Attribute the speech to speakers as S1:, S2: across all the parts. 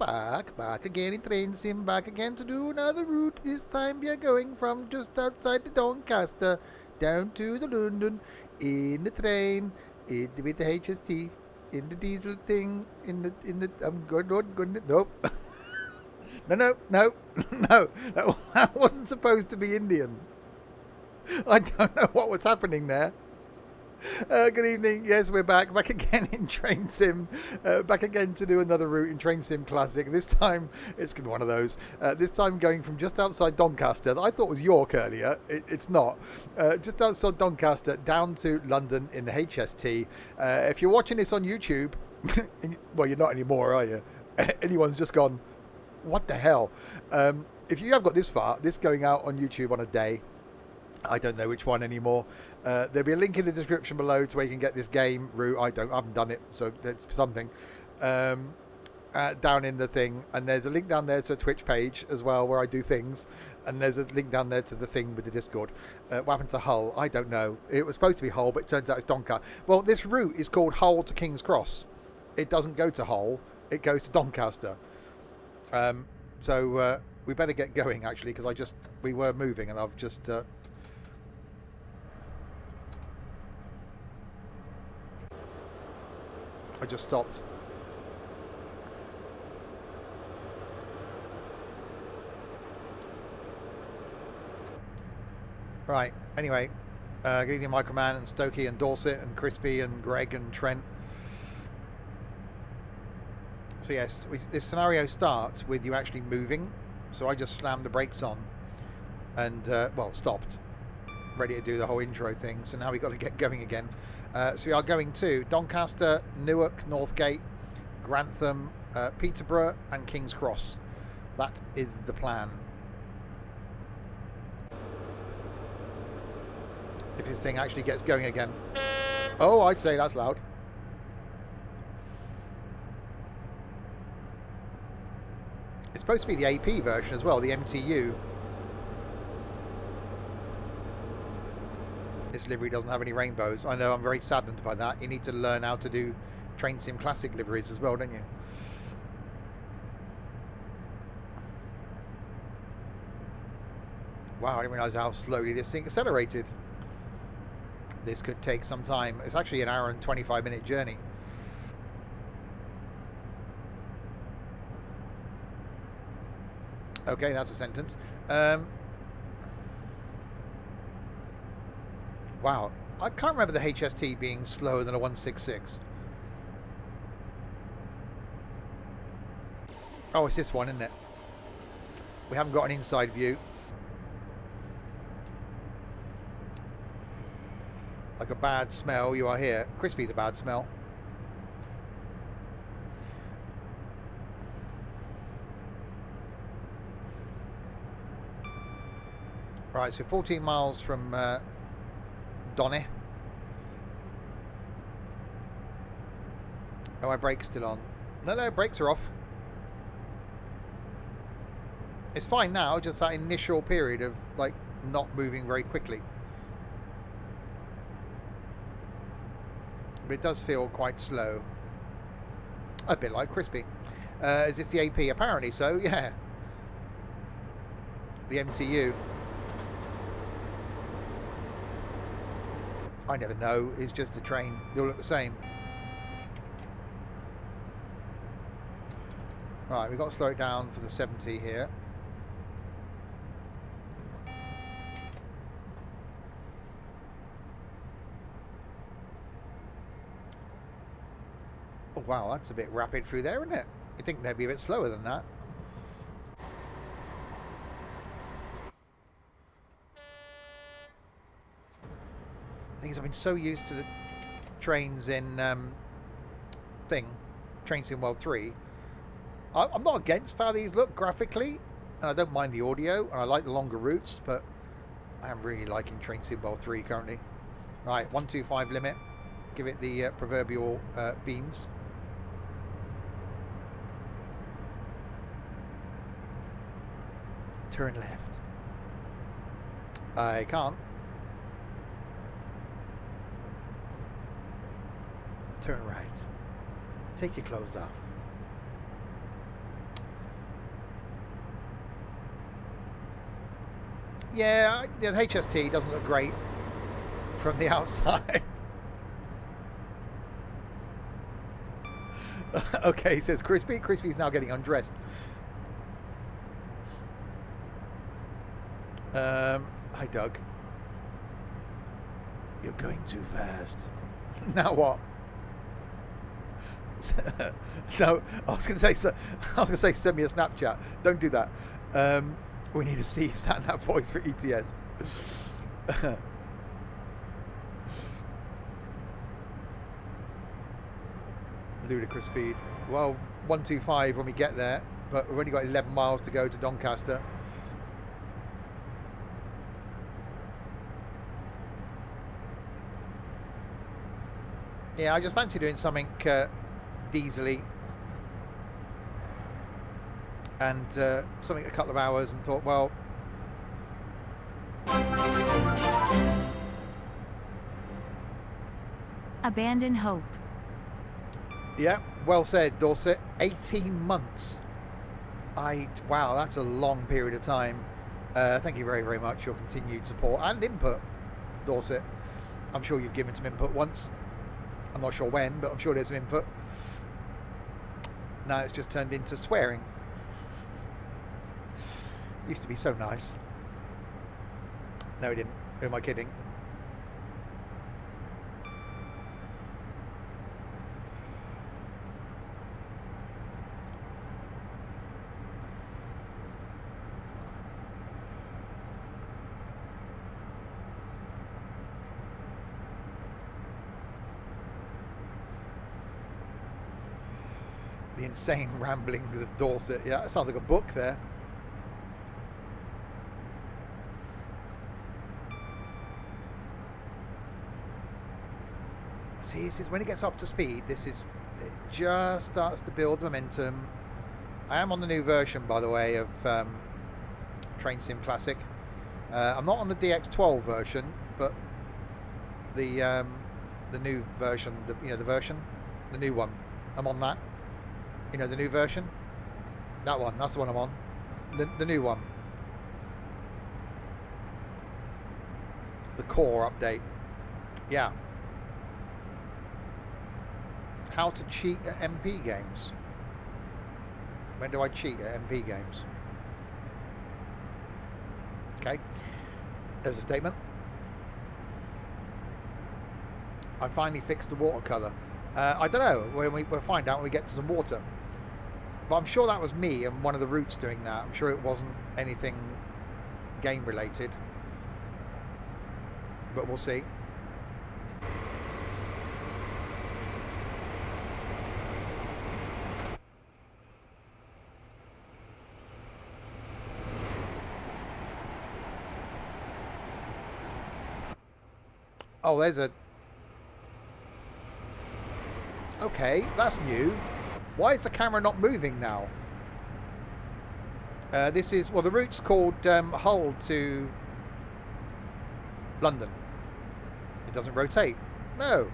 S1: are back again in train sim, back again to do another route. This time we are going from just outside the Doncaster down to the London in the train, with the HST, in the diesel thing, in the. I'm good, nope. No, no, that wasn't supposed to be Indian. I don't know what was happening there. Good evening. Yes, we're back again in Train Sim. Back again to do another route in Train Sim Classic. This time, it's going to be one of those. This time going from just outside Doncaster, that I thought was York earlier. It's not. Just outside Doncaster, down to London in the HST. If you're watching this on YouTube, well, you're not anymore, are you? Anyone's just gone, what the hell? If you have got this far, this going out on YouTube on a day, I don't know which one anymore. There'll be a link in the description below to where you can get this game route. I haven't done it, so that's something. Down in the thing, and there's a link down there to a Twitch page as well where I do things, and there's a link down there to the thing with the Discord. What happened to Hull? I don't know. It was supposed to be Hull, but it turns out it's Doncaster. Well, this route is called Hull to Kings Cross. It doesn't go to Hull. It goes to Doncaster. So we better get going actually, because we were moving, and I've just. I just stopped. Right, anyway. Good evening, Microman and Stokey and Dorset and Crispy and Greg and Trent. So yes, this scenario starts with you actually moving. So I just slammed the brakes on and, well, stopped. Ready to do the whole intro thing. So now we've got to get going again. So we are going to Doncaster, Newark, Northgate, Grantham, Peterborough and King's Cross. That is the plan. If this thing actually gets going again. Oh, I'd say that's loud. It's supposed to be the AP version as well, the MTU. This livery doesn't have any rainbows. I know, I'm very saddened by that. You need to learn how to do Train Sim Classic liveries as well, don't you? Wow, I didn't realise how slowly this thing accelerated. This could take some time. It's actually an hour and 25-minute journey. Okay, that's a sentence. Wow, I can't remember the HST being slower than a 166. Oh, it's this one, isn't it? We haven't got an inside view. Like a bad smell, you are here. Crispy's a bad smell. Right, so 14 miles from Donny. Oh, my brakes still on. No, brakes are off. It's fine now, just that initial period of like not moving very quickly. But it does feel quite slow. A bit like Crispy. Is this the AP? Apparently so, yeah. The MTU. I never know. It's just a train. They all look the same. Right, we've got to slow it down for the 70 here. Oh wow, that's a bit rapid through there, isn't it? You'd think they'd be a bit slower than that. I've been so used to the trains in Train Sim World 3. I'm not against how these look graphically, and I don't mind the audio, and I like the longer routes, but I am really liking Train Sim World 3 currently. Right, 125 limit. Give it the proverbial beans. Turn left. I can't. Turn right. Take your clothes off. Yeah, the HST doesn't look great from the outside. Okay, says Crispy. Crispy's now getting undressed. Hi, Doug. You're going too fast. Now what? No, I was going to say send me a Snapchat. Don't do that. We need a Steve Satnap voice for ETS. Ludicrous speed. Well, 125 when we get there, but we've only got 11 miles to go to Doncaster. Yeah, I just fancy doing something diesely and something a couple of hours, and thought, well,
S2: abandon hope.
S1: Yeah, well said, Dorset. 18 months. Wow, that's a long period of time. Thank you very, very much for your continued support and input, Dorset. I'm sure you've given some input once. I'm not sure when, but I'm sure there's some input. Now it's just turned into swearing. Used to be so nice. No, it didn't. Who am I kidding? The insane ramblings of Dorset. Yeah, that sounds like a book there. See, this is when it gets up to speed. It just starts to build momentum. I am on the new version, by the way, of Train Sim Classic. I'm not on the DX12 version, but the new version, the new one. I'm on that. You know, the new version? That one. That's the one I'm on. The new one. The core update. Yeah. How to cheat at MP games. When do I cheat at MP games? Okay. There's a statement. I finally fixed the watercolour. I don't know. We'll find out when we get to some water. But I'm sure that was me and one of the routes doing that. I'm sure it wasn't anything game related. But we'll see. Oh, there's a... Okay, that's new. Why is the camera not moving now? This is... Well, the route's called Hull to London. It doesn't rotate. No.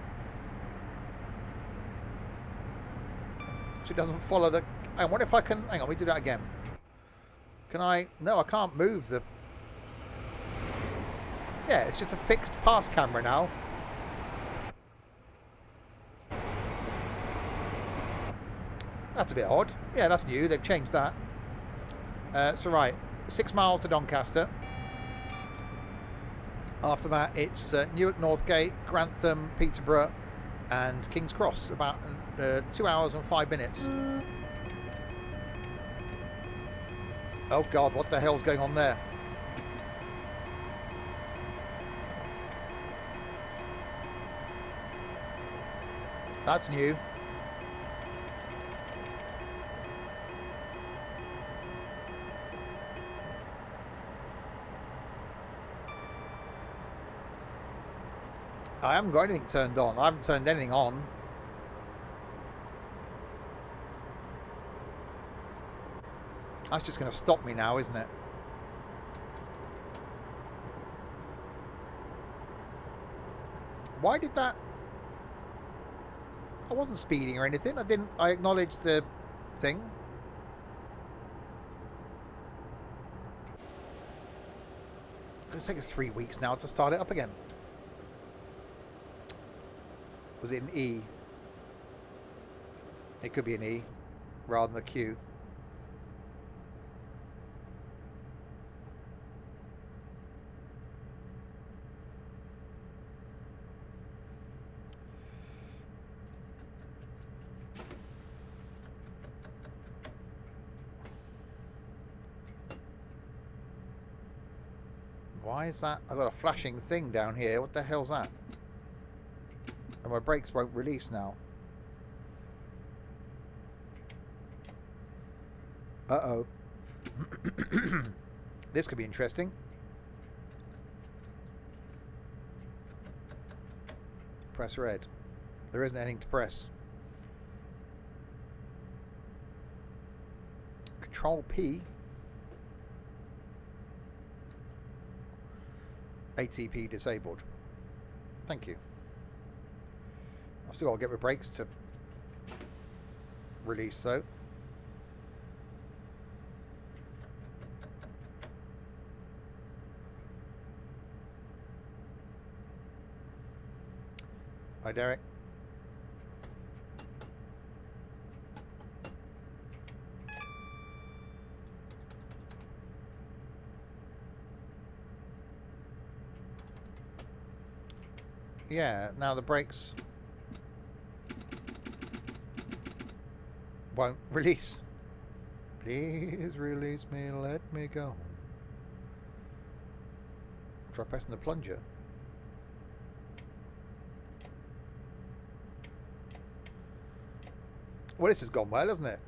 S1: So it doesn't follow the... Hang on, what if I can... Hang on, we do that again. Can I... No, I can't move the... Yeah, it's just a fixed pass camera now. That's a bit odd. Yeah, that's new. They've changed that. So, right. 6 miles to Doncaster. After that, it's Newark Northgate, Grantham, Peterborough, and King's Cross. About 2 hours and 5 minutes. Oh, God. What the hell's going on there? That's new. I haven't got anything turned on. I haven't turned anything on. That's just going to stop me now, isn't it? Why did that... I wasn't speeding or anything. I acknowledged the thing. It's going to take us 3 weeks now to start it up again. Was it an E? It could be an E rather than a Q. Why is that? I've got a flashing thing down here. What the hell's that? And my brakes won't release now. Uh-oh. This could be interesting. Press red. There isn't anything to press. Control P. ATP disabled. Thank you. I've still got to get my brakes to release though. Hi Derek. Yeah, now the brakes won't release. Please release me, let me go. Try pressing the plunger. Well, this has gone well, hasn't it?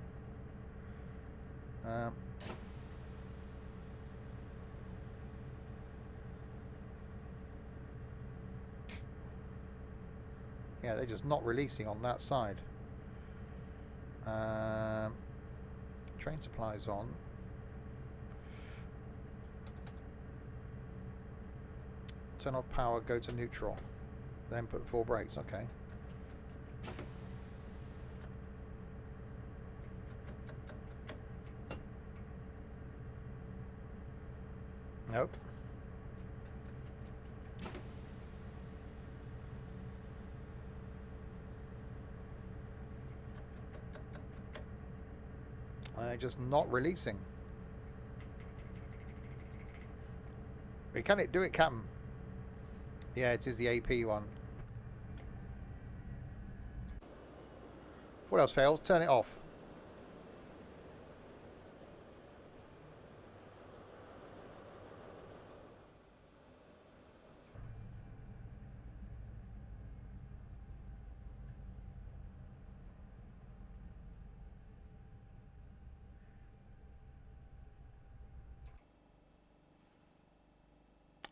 S1: Yeah, they're just not releasing on that side. Train supplies on. Turn off power, go to neutral. Then put full brakes, okay. Nope. Just not releasing. Can it do it, Captain? Yeah, it is the AP one. What else fails? Turn it off.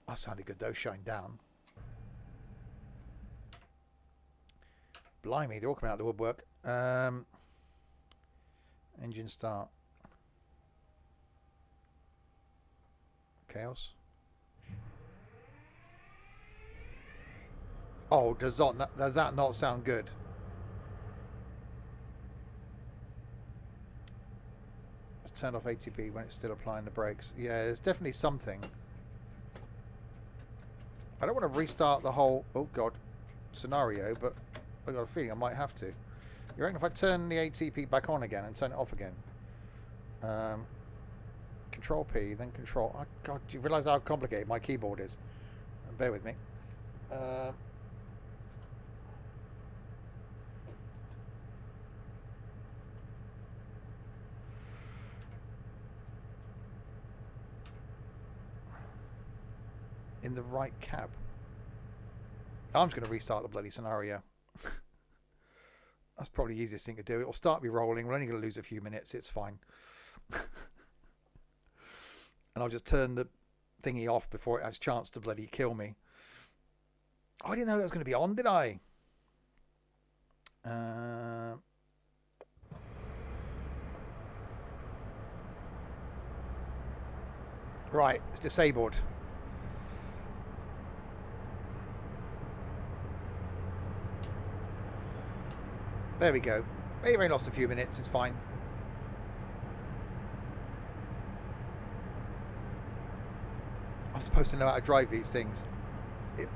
S1: That sounded good though, shutting down. Blimey, they're all coming out of the woodwork. Engine start. Chaos. Oh, does that not sound good? Let's turn off ATP when it's still applying the brakes. Yeah, there's definitely something. I don't want to restart the whole, oh god, scenario, but I've got a feeling I might have to. You reckon if I turn the ATP back on again and turn it off again? Control P, then Control... Oh god, do you realise how complicated my keyboard is? Bear with me. In the right cab. I'm just going to restart the bloody scenario. That's probably the easiest thing to do. It'll start me rolling. We're only going to lose a few minutes. It's fine. And I'll just turn the thingy off before it has a chance to bloody kill me. Oh, I didn't know that was going to be on, did I? Right, it's disabled. There we go. We've only lost a few minutes, it's fine. I'm supposed to know how to drive these things.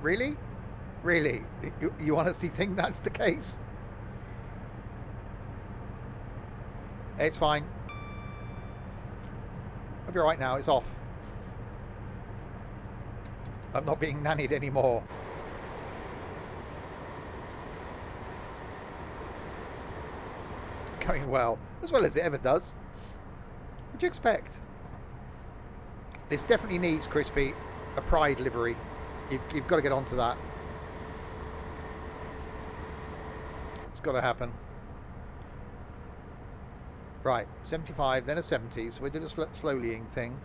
S1: Really? Really? You honestly think that's the case? It's fine. I'll be alright now. It's off. I'm not being nannied anymore. Going well. As well as it ever does. What'd you expect? This definitely needs, Crispy, a Pride livery. You've got to get onto that. It's got to happen. Right, 75, then a 70. So we did a slowlying thing.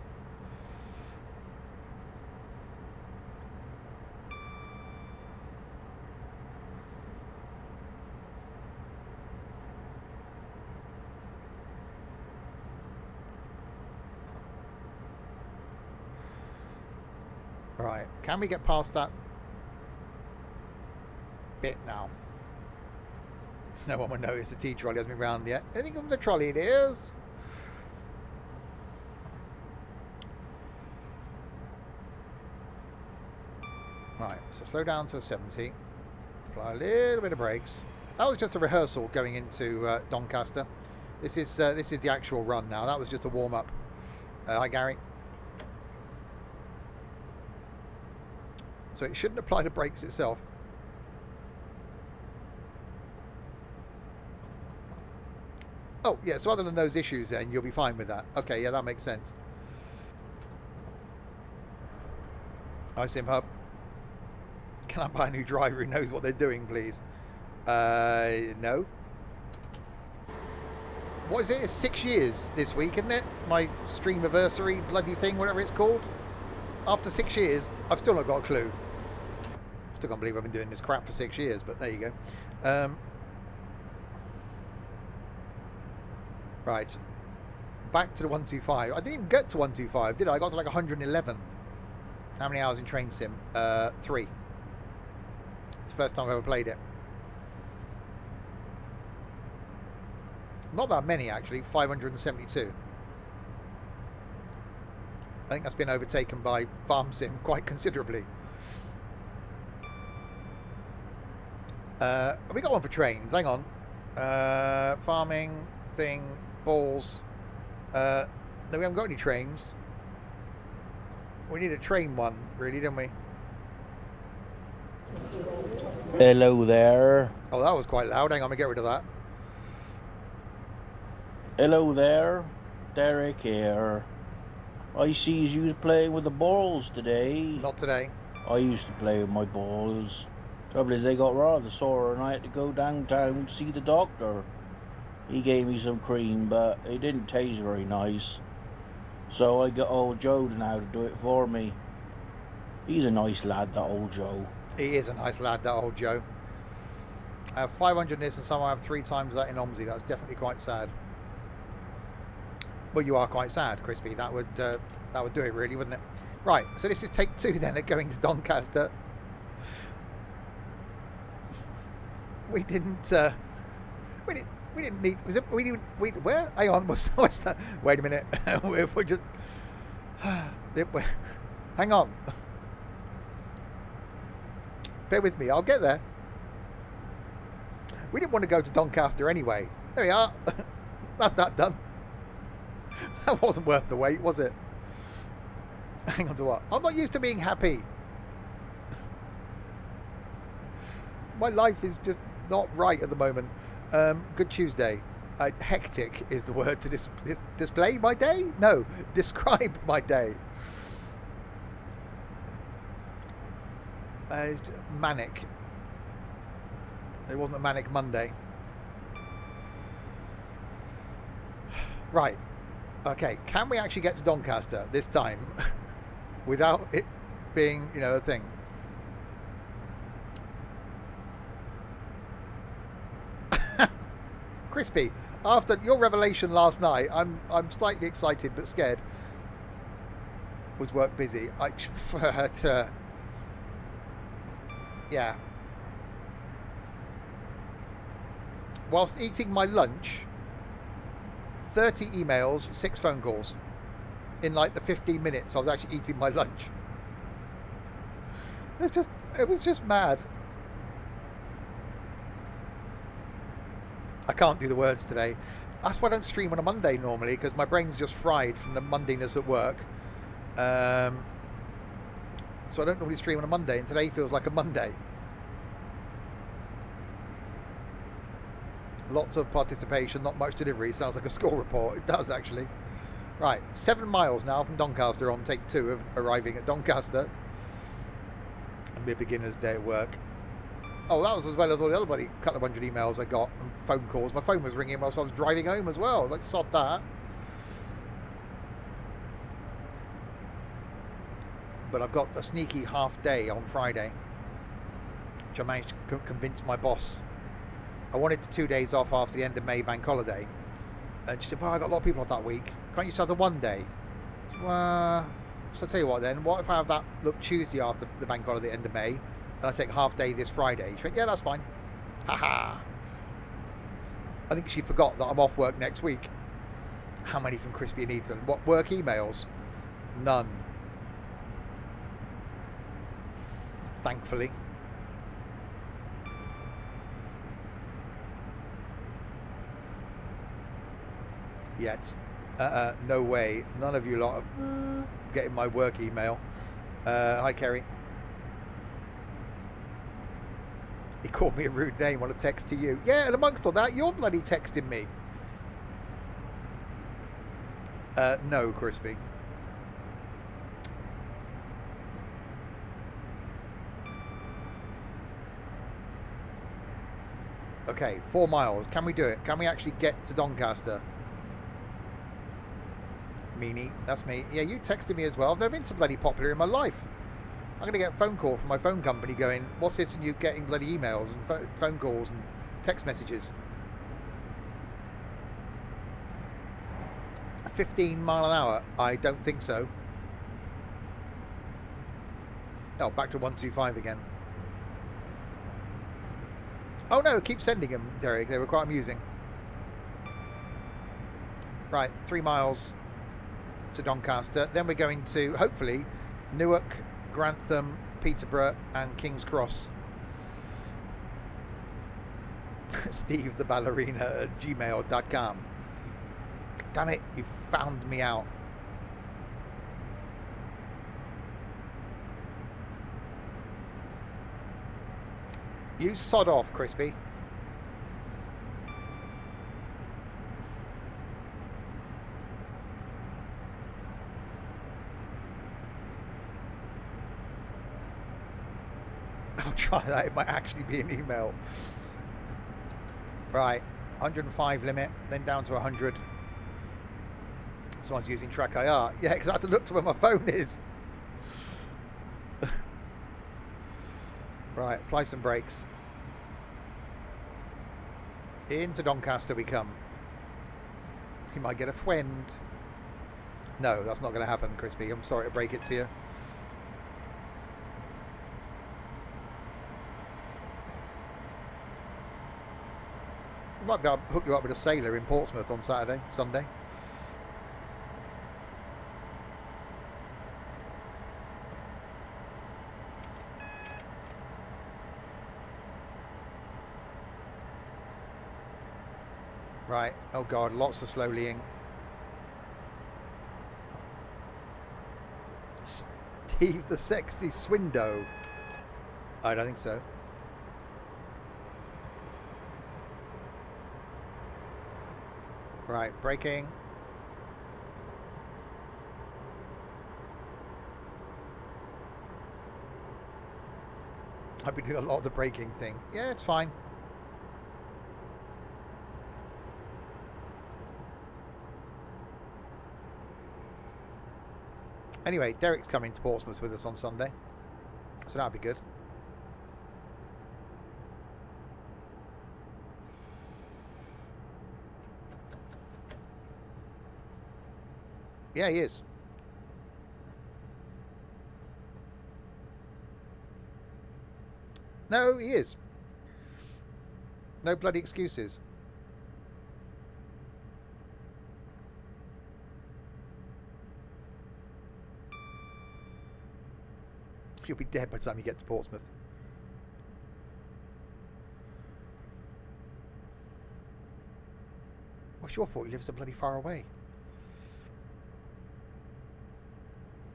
S1: Right, can we get past that bit now? No one will notice the tea trolley hasn't been round yet. Anything from the trolley it is? Right, so slow down to a 70. Apply a little bit of brakes. That was just a rehearsal going into Doncaster. This is the actual run now. That was just a warm-up. Hi, Gary. So it shouldn't apply the brakes itself. Oh, yeah, so other than those issues then, you'll be fine with that. Okay, yeah, that makes sense. Hi, SimHub. Can I buy a new driver who knows what they're doing, please? No. What is it? It's 6 years this week, isn't it? My streamiversary bloody thing, whatever it's called. After 6 years, I've still not got a clue. Still can't believe I've been doing this crap for 6 years, but there you go. Right. Back to the 125. I didn't even get to 125, did I? I got to like 111. How many hours in Train Sim? 3. It's the first time I've ever played it. Not that many, actually. 572. I think that's been overtaken by Farm Sim quite considerably. We got one for trains. Hang on. Farming thing, balls. No, we haven't got any trains. We need a train one, really, don't we?
S2: Hello there.
S1: Oh, that was quite loud. Hang on, let me get rid of that.
S2: Hello there. Derek here. I see you was playing with the balls today.
S1: Not today.
S2: I used to play with my balls. Trouble is they got rather sore and I had to go downtown to see the doctor. He gave me some cream, but it didn't taste very nice. So I got old Joe now to do it for me. He's a nice lad, that old Joe.
S1: He is a nice lad, that old Joe. I have 500 in this and somehow I have 3 times that in Omsi. That's definitely quite sad. Well, you are quite sad, Crispy. That would do it, really, wouldn't it? Right, so this is take 2 then at going to Doncaster. We didn't meet. Was it? We didn't. Where? Hang on. What's that? Wait a minute. we're just. Hang on. Bear with me. I'll get there. We didn't want to go to Doncaster anyway. There we are. That's that done. That wasn't worth the wait, was it? Hang on to what? I'm not used to being happy. My life is just not right at the moment. Good Tuesday. Hectic is the word to display my day? No, describe my day. It's manic. It wasn't a manic Monday. Right. Okay, can we actually get to Doncaster this time without it being, a thing? Crispy, after your revelation last night, I'm slightly excited but scared. Was work busy? Yeah. Whilst eating my lunch, 30 emails, 6 phone calls in like the 15 minutes I was actually eating my lunch. It was just mad. I can't do the words today. That's why I don't stream on a Monday normally, because my brain's just fried from the Mondayness at work. So I don't normally stream on a Monday, and today feels like a Monday. Lots of participation, not much delivery. Sounds like a score report. It does, actually. Right, 7 miles now from Doncaster on take 2 of arriving at Doncaster. And my beginner's day at work. Oh, that was as well as all the other bloody couple of hundred emails I got and phone calls. My phone was ringing whilst I was driving home as well. Like, sod that. But I've got a sneaky half day on Friday, which I managed to convince my boss. I wanted the 2 days off after the end of May bank holiday. And she said, well, I got a lot of people off that week. Can't you just have the 1 day? Well, so I'll tell you what then. What if I have that Tuesday after the bank holiday end of May? And I take half day this Friday. She went, yeah, that's fine. Haha. I think she forgot that I'm off work next week. How many from Crispy and Ethan? What work emails? None. Thankfully. Yet. No way. None of you lot are getting my work email. Hi, Kerry. He called me a rude name on a text to you. Yeah, and amongst all that, you're bloody texting me. No, Crispy. Okay, 4 miles. Can we do it? Can we actually get to Doncaster? Meanie, that's me. Yeah, you texted me as well. I've never been so bloody popular in my life. I'm going to get a phone call from my phone company going, what's this, and you getting bloody emails and phone calls and text messages. 15 mile an hour? I don't think so. Oh, back to 125 again. Oh no, keep sending them, Derek. They were quite amusing. Right, 3 miles to Doncaster. Then we're going to, hopefully, Newark, Grantham, Peterborough and King's Cross. Steve the ballerina at gmail.com. Damn it, you found me out. You sod off, Crispy. I'll try that. It might actually be an email. Right, 105 limit, then down to 100. Someone's using Track IR. Yeah, because I have to look to where my phone is. Right, apply some brakes. Into Doncaster we come. He might get a friend. No, that's not going to happen, Crispy. I'm sorry to break it to you. I might be able to hook you up with a sailor in Portsmouth on Sunday. Right, oh god, lots of slowlying. Steve the sexy Swindo. I don't think so. Right, braking. I've been doing a lot of the braking thing. Yeah, it's fine. Anyway, Derek's coming to Portsmouth with us on Sunday, so that'll be good. Yeah, he is. No, he is. No bloody excuses. You'll be dead by the time you get to Portsmouth. What's your fault? You live so bloody far away.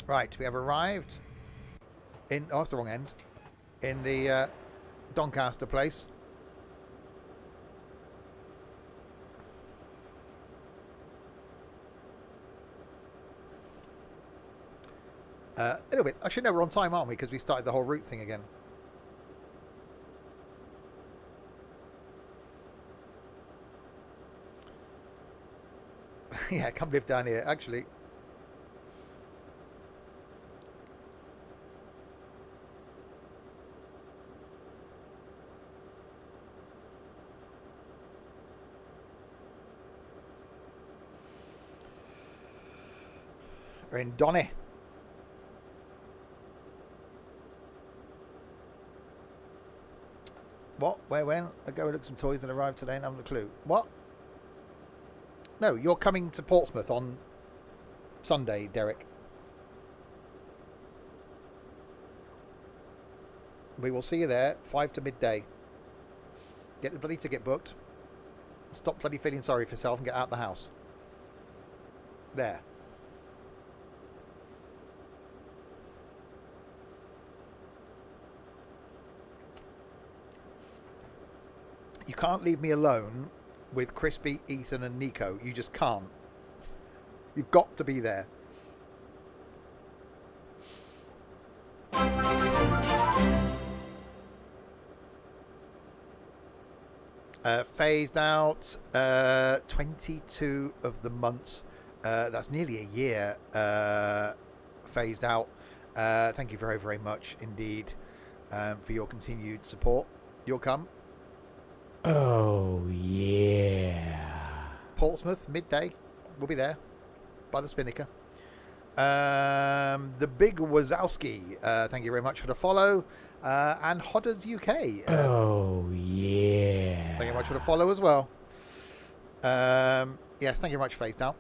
S1: Right, we have arrived in... Oh, that's the wrong end. In the Doncaster place. A little bit. Actually, no, we're on time, aren't we? Because we started the whole route thing again. Yeah, come live down here, actually. We're in Donny. What? Where? When? I go and look at some toys that arrived today and I haven't a clue. What? No, you're coming to Portsmouth on Sunday, Derek. We will see you there, 5 to midday. Get the bloody ticket booked. Stop bloody feeling sorry for yourself and get out of the house. There. You can't leave me alone with Crispy, Ethan and Nico. You just can't. You've got to be there. Phased out 22 of the months. That's nearly a year phased out. Thank you very, very much indeed for your continued support. You'll come.
S3: Oh, yeah.
S1: Portsmouth, midday. We'll be there by the Spinnaker. The Big Wazowski, thank you very much for the follow. And Hodders UK.
S3: Oh, yeah.
S1: Thank you very much for the follow as well. Yes, thank you very much, Phased Out.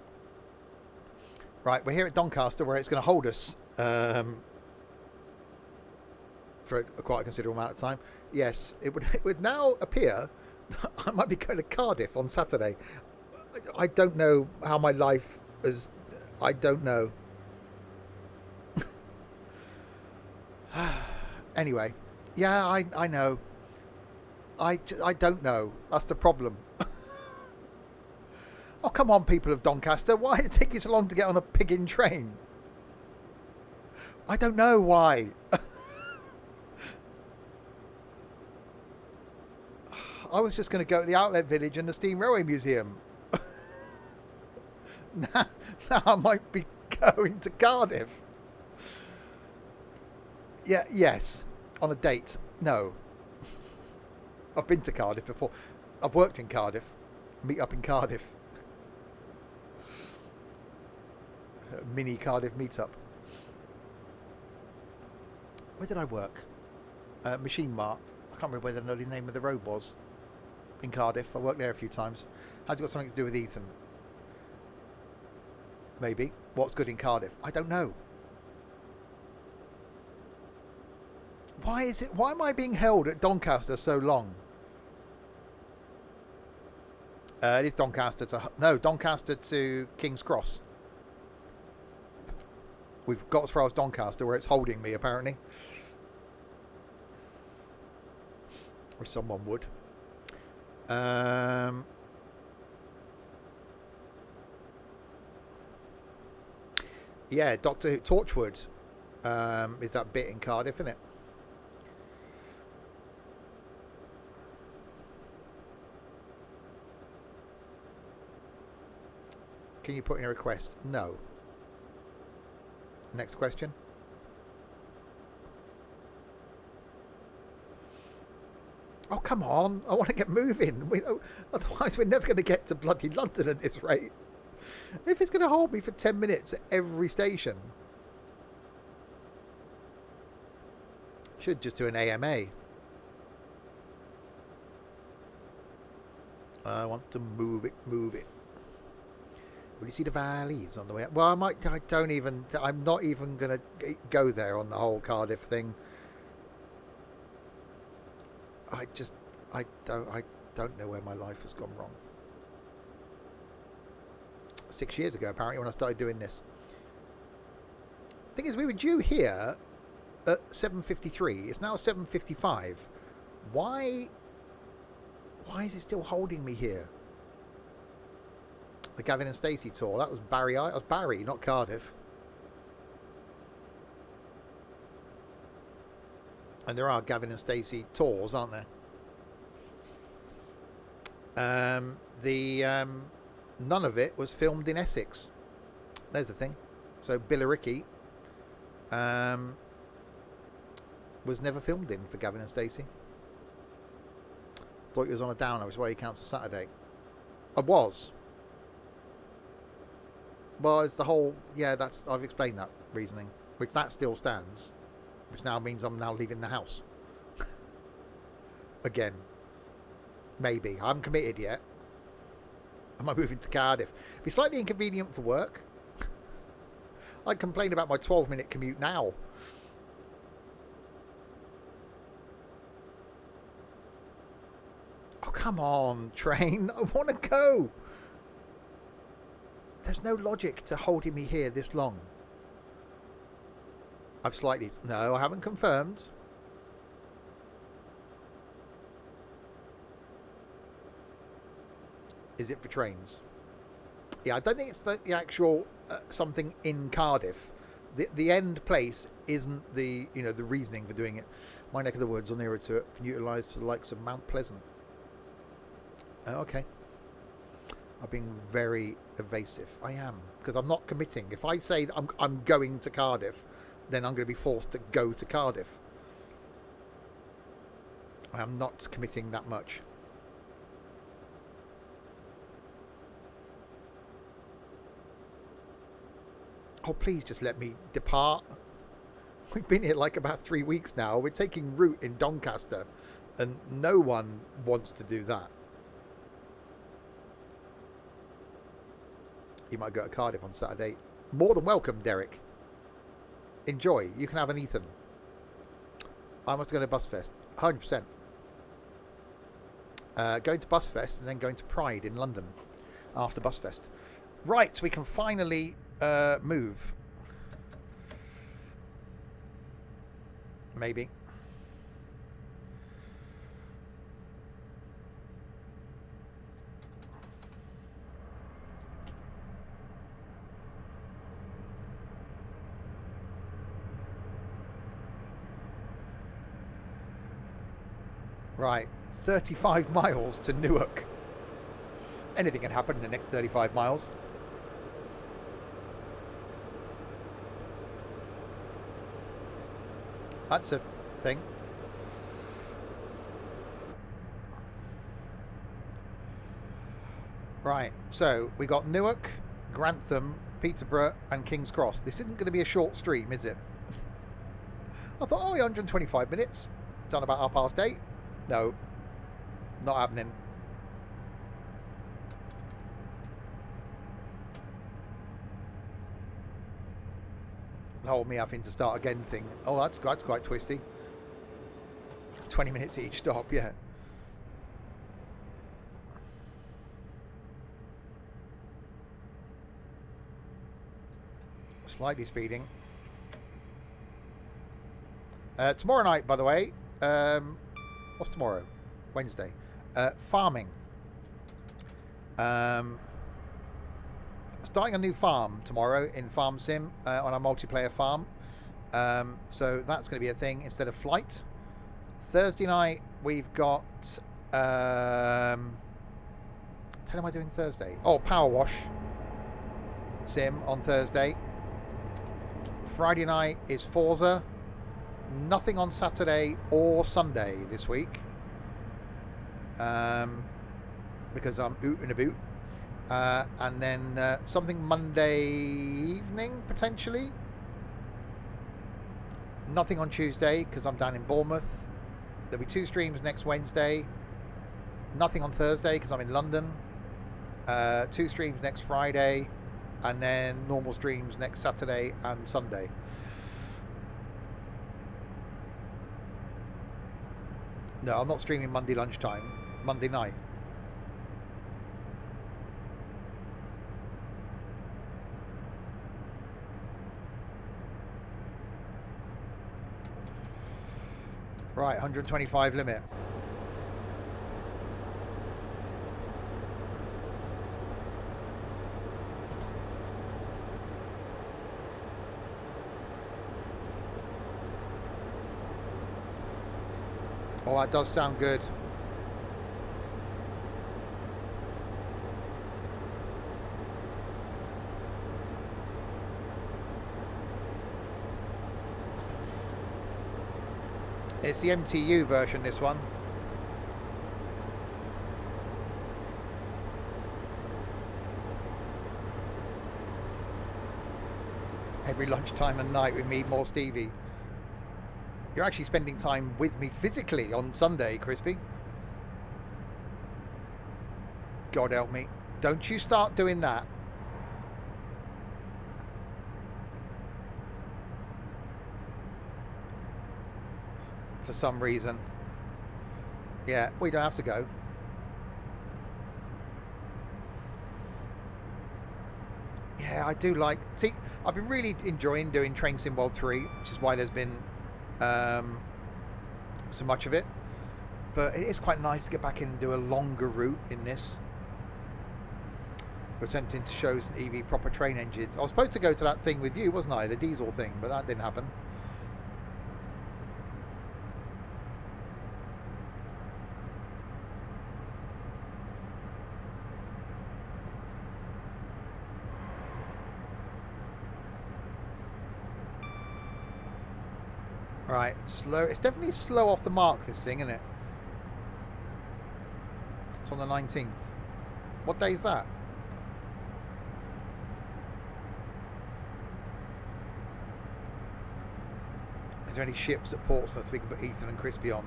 S1: Right, we're here at Doncaster where it's going to hold us for quite a considerable amount of time. Yes, it would now appear I might be going to Cardiff on Saturday. I don't know how my life is. I don't know. Anyway, yeah, I know. I don't know. That's the problem. Oh, come on, people of Doncaster. Why did it take you so long to get on a piggin train? I don't know why. I was just going to go to the Outlet Village and the Steam Railway Museum. now I might be going to Cardiff. Yeah, yes. On a date. No. I've been to Cardiff before. I've worked in Cardiff. Meet up in Cardiff. Mini Cardiff meetup. Where did I work? Machine Mart. I can't remember where the name of the road was. In Cardiff. I worked there a few times. Has it got something to do with Ethan? Maybe. What's good in Cardiff? I don't know. Why am I being held at Doncaster so long? It is Doncaster to King's Cross. We've got as far as Doncaster where it's holding me apparently. Or someone would. Yeah, Doctor Who Torchwood is that bit in Cardiff, isn't it? Can you put in a request? No. Next question. Oh, come on. I want to get moving. Otherwise, we're never going to get to bloody London at this rate. If it's going to hold me for 10 minutes at every station. Should just do an AMA. I want to move it, move it. Will you see the valleys on the way up? Well, I'm not even going to go there on the whole Cardiff thing. I don't know where my life has gone wrong. 6 years ago, apparently, when I started doing this. Thing is, we were due here at 7:53. It's now 7:55. Why is it still holding me here? The Gavin and Stacey tour. That was Barry, not Cardiff. And there are Gavin and Stacey tours, aren't there? None of it was filmed in Essex. There's the thing. So Billericay was never filmed in for Gavin and Stacey. Thought he was on a downer, which is why he counts a Saturday. I was. Well, it's the whole... Yeah, I've explained that reasoning. Which that still stands. Which now means I'm now leaving the house. Again. Maybe. I haven't committed yet. Am I moving to Cardiff? It'd be slightly inconvenient for work. I'd complain about my 12-minute commute now. Oh, come on, train. I want to go. There's no logic to holding me here this long. No, I haven't confirmed. Is it for trains? Yeah, I don't think it's the actual something in Cardiff. The end place isn't the reasoning for doing it. My neck of the woods or nearer to it, can utilised for the likes of Mount Pleasant. Okay. I've been very evasive. I am, because I'm not committing. If I say I'm going to Cardiff, then I'm going to be forced to go to Cardiff. I am not committing that much. Oh, please just let me depart. We've been here like about 3 weeks now. We're taking route in Doncaster, and no one wants to do that. You might go to Cardiff on Saturday. More than welcome, Derek. Enjoy. You can have an Ethan. I must go to Busfest. 100%. Going to Busfest and then going to Pride in London after Busfest. Right, we can finally move. Maybe. Right, 35 miles to Newark. Anything can happen in the next 35 miles. That's a thing. Right, so we got Newark, Grantham, Peterborough and King's Cross. This isn't going to be a short stream, is it? I thought, 125 minutes. Done about 8:30. No, not happening. The whole me having to start again thing. Oh, that's quite twisty. 20 minutes each stop, yeah. Slightly speeding. Tomorrow night, by the way. What's tomorrow? Wednesday. Farming. Starting a new farm tomorrow in Farm Sim on a multiplayer farm. So that's going to be a thing instead of flight. Thursday night we've got... what am I doing Thursday? Oh, Power Wash Sim on Thursday. Friday night is Forza. Nothing on Saturday or Sunday this week. Because I'm oot and about. And then something Monday evening, potentially. Nothing on Tuesday, because I'm down in Bournemouth. There'll be 2 streams next Wednesday. Nothing on Thursday, because I'm in London. 2 streams next Friday. and then normal streams next Saturday and Sunday. No, I'm not streaming Monday lunchtime. Monday night. Right, 125 limit. Oh, that does sound good. It's the MTU version, this one. Every lunchtime and night with me, more Stevie. You're actually spending time with me physically on Sunday, Crispy. God help me. Don't you start doing that. For some reason. Yeah, we don't have to go. Yeah, I do like... See, I've been really enjoying doing Train Sim World 3, which is why there's been so much of it. But it is quite nice to get back in and do a longer route in this. We're attempting to show some EV proper train engines. I was supposed to go to that thing with you, wasn't I? The diesel thing, but that didn't happen. Right, slow. It's definitely slow off the mark, this thing, isn't it? It's on the 19th. What day is that? Is there any ships at Portsmouth we can put Ethan and Crispy on?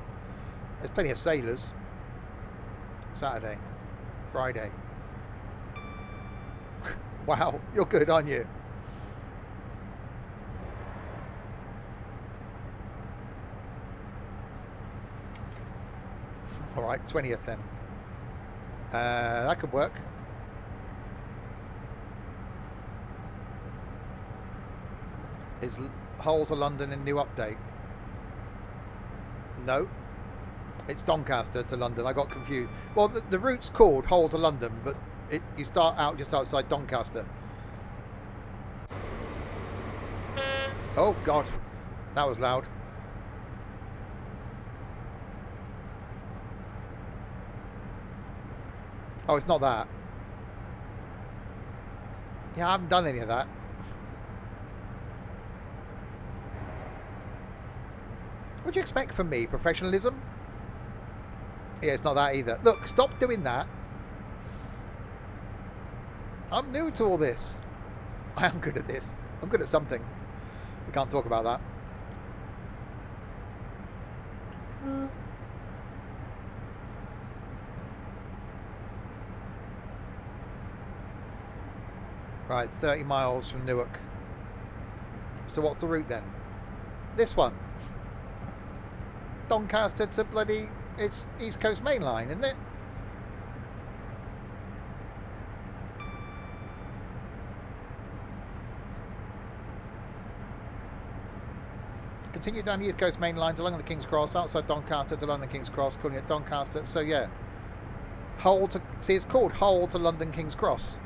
S1: There's plenty of sailors. Saturday. Friday. Wow, you're good, aren't you? Alright, 20th then. That could work. Is Hull to London in new update? No. It's Doncaster to London. I got confused. Well, the route's called Hull to London, but you start out just outside Doncaster. Oh, God. That was loud. Oh, it's not that. Yeah, I haven't done any of that. What do you expect from me? Professionalism? Yeah, it's not that either. Look, stop doing that. I'm new to all this. I am good at this. I'm good at something. We can't talk about that. Right, 30 miles from Newark. So what's the route then? This one. Doncaster to bloody... It's East Coast Main Line, isn't it? Continue down the East Coast Main Line to London King's Cross, outside Doncaster to London King's Cross, calling it Doncaster. So yeah. Hull to... See, it's called Hull to London King's Cross.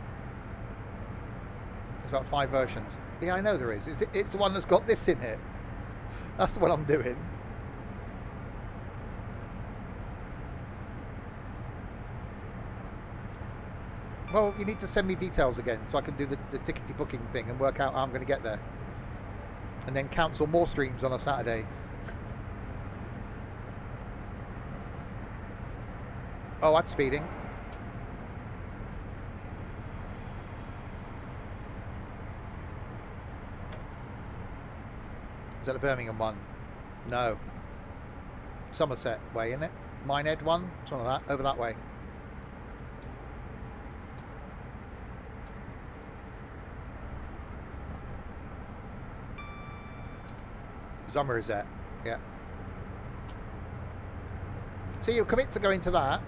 S1: There's about 5 versions. Yeah, I know there is. It's the one that's got this in it. That's what I'm doing. Well, you need to send me details again so I can do the tickety booking thing and work out how I'm going to get there. And then cancel more streams on a Saturday. Oh, that's speeding. Is that the Birmingham one? No. Somerset way, isn't it? Minehead one? It's one of that. Over that way. Sommersett, yeah. So you commit to going to that.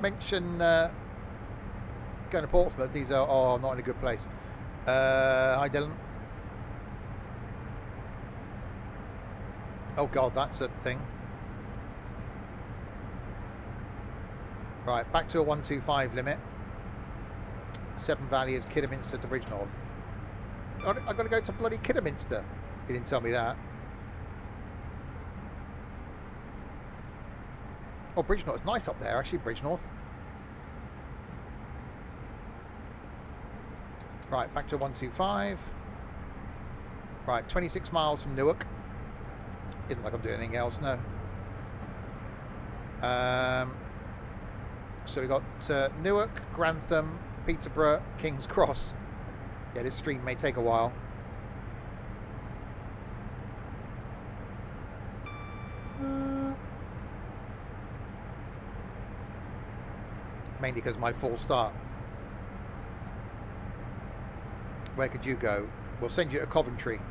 S1: Mention going to Portsmouth. These are, oh, I'm not in a good place. Hi, Dylan. Oh, God, that's a thing. Right, back to a 125 limit. Severn Valley is Kidderminster to Bridgnorth. I've got to go to bloody Kidderminster. He didn't tell me that. Oh, Bridgnorth. It's nice up there, actually, Bridgnorth. Right, back to 125. Right, 26 miles from Newark. Isn't like I'm doing anything else, no. So we got Newark, Grantham, Peterborough, King's Cross. Yeah, this stream may take a while. Mainly because my full start. Where could you go? We'll send you to Coventry.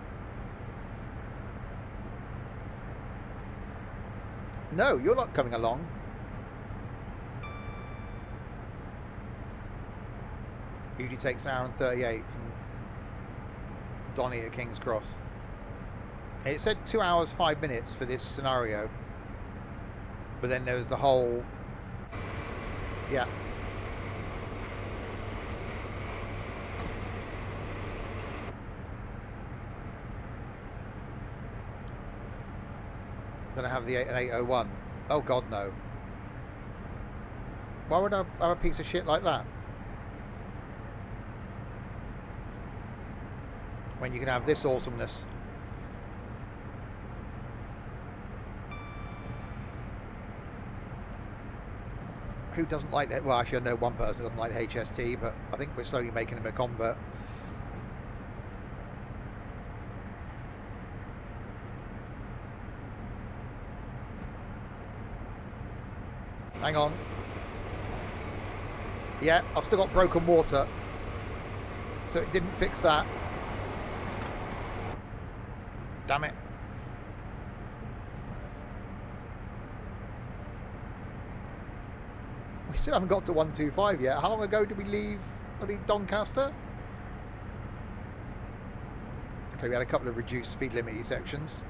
S1: No, you're not coming along. Usually takes an hour and 38 from Donny at King's Cross. It said 2 hours 5 minutes for this scenario, but then there was the whole, yeah. Then I have an 801. Oh God, no. Why would I have a piece of shit like that? When you can have this awesomeness. Who doesn't like it? Well, actually I know one person doesn't like HST, but I think we're slowly making him a convert. Hang on. Yeah, I've still got broken water, so it didn't fix that. Damn it. We still haven't got to 125 yet. How long ago did we leave Doncaster? Okay, we had a couple of reduced speed limit sections.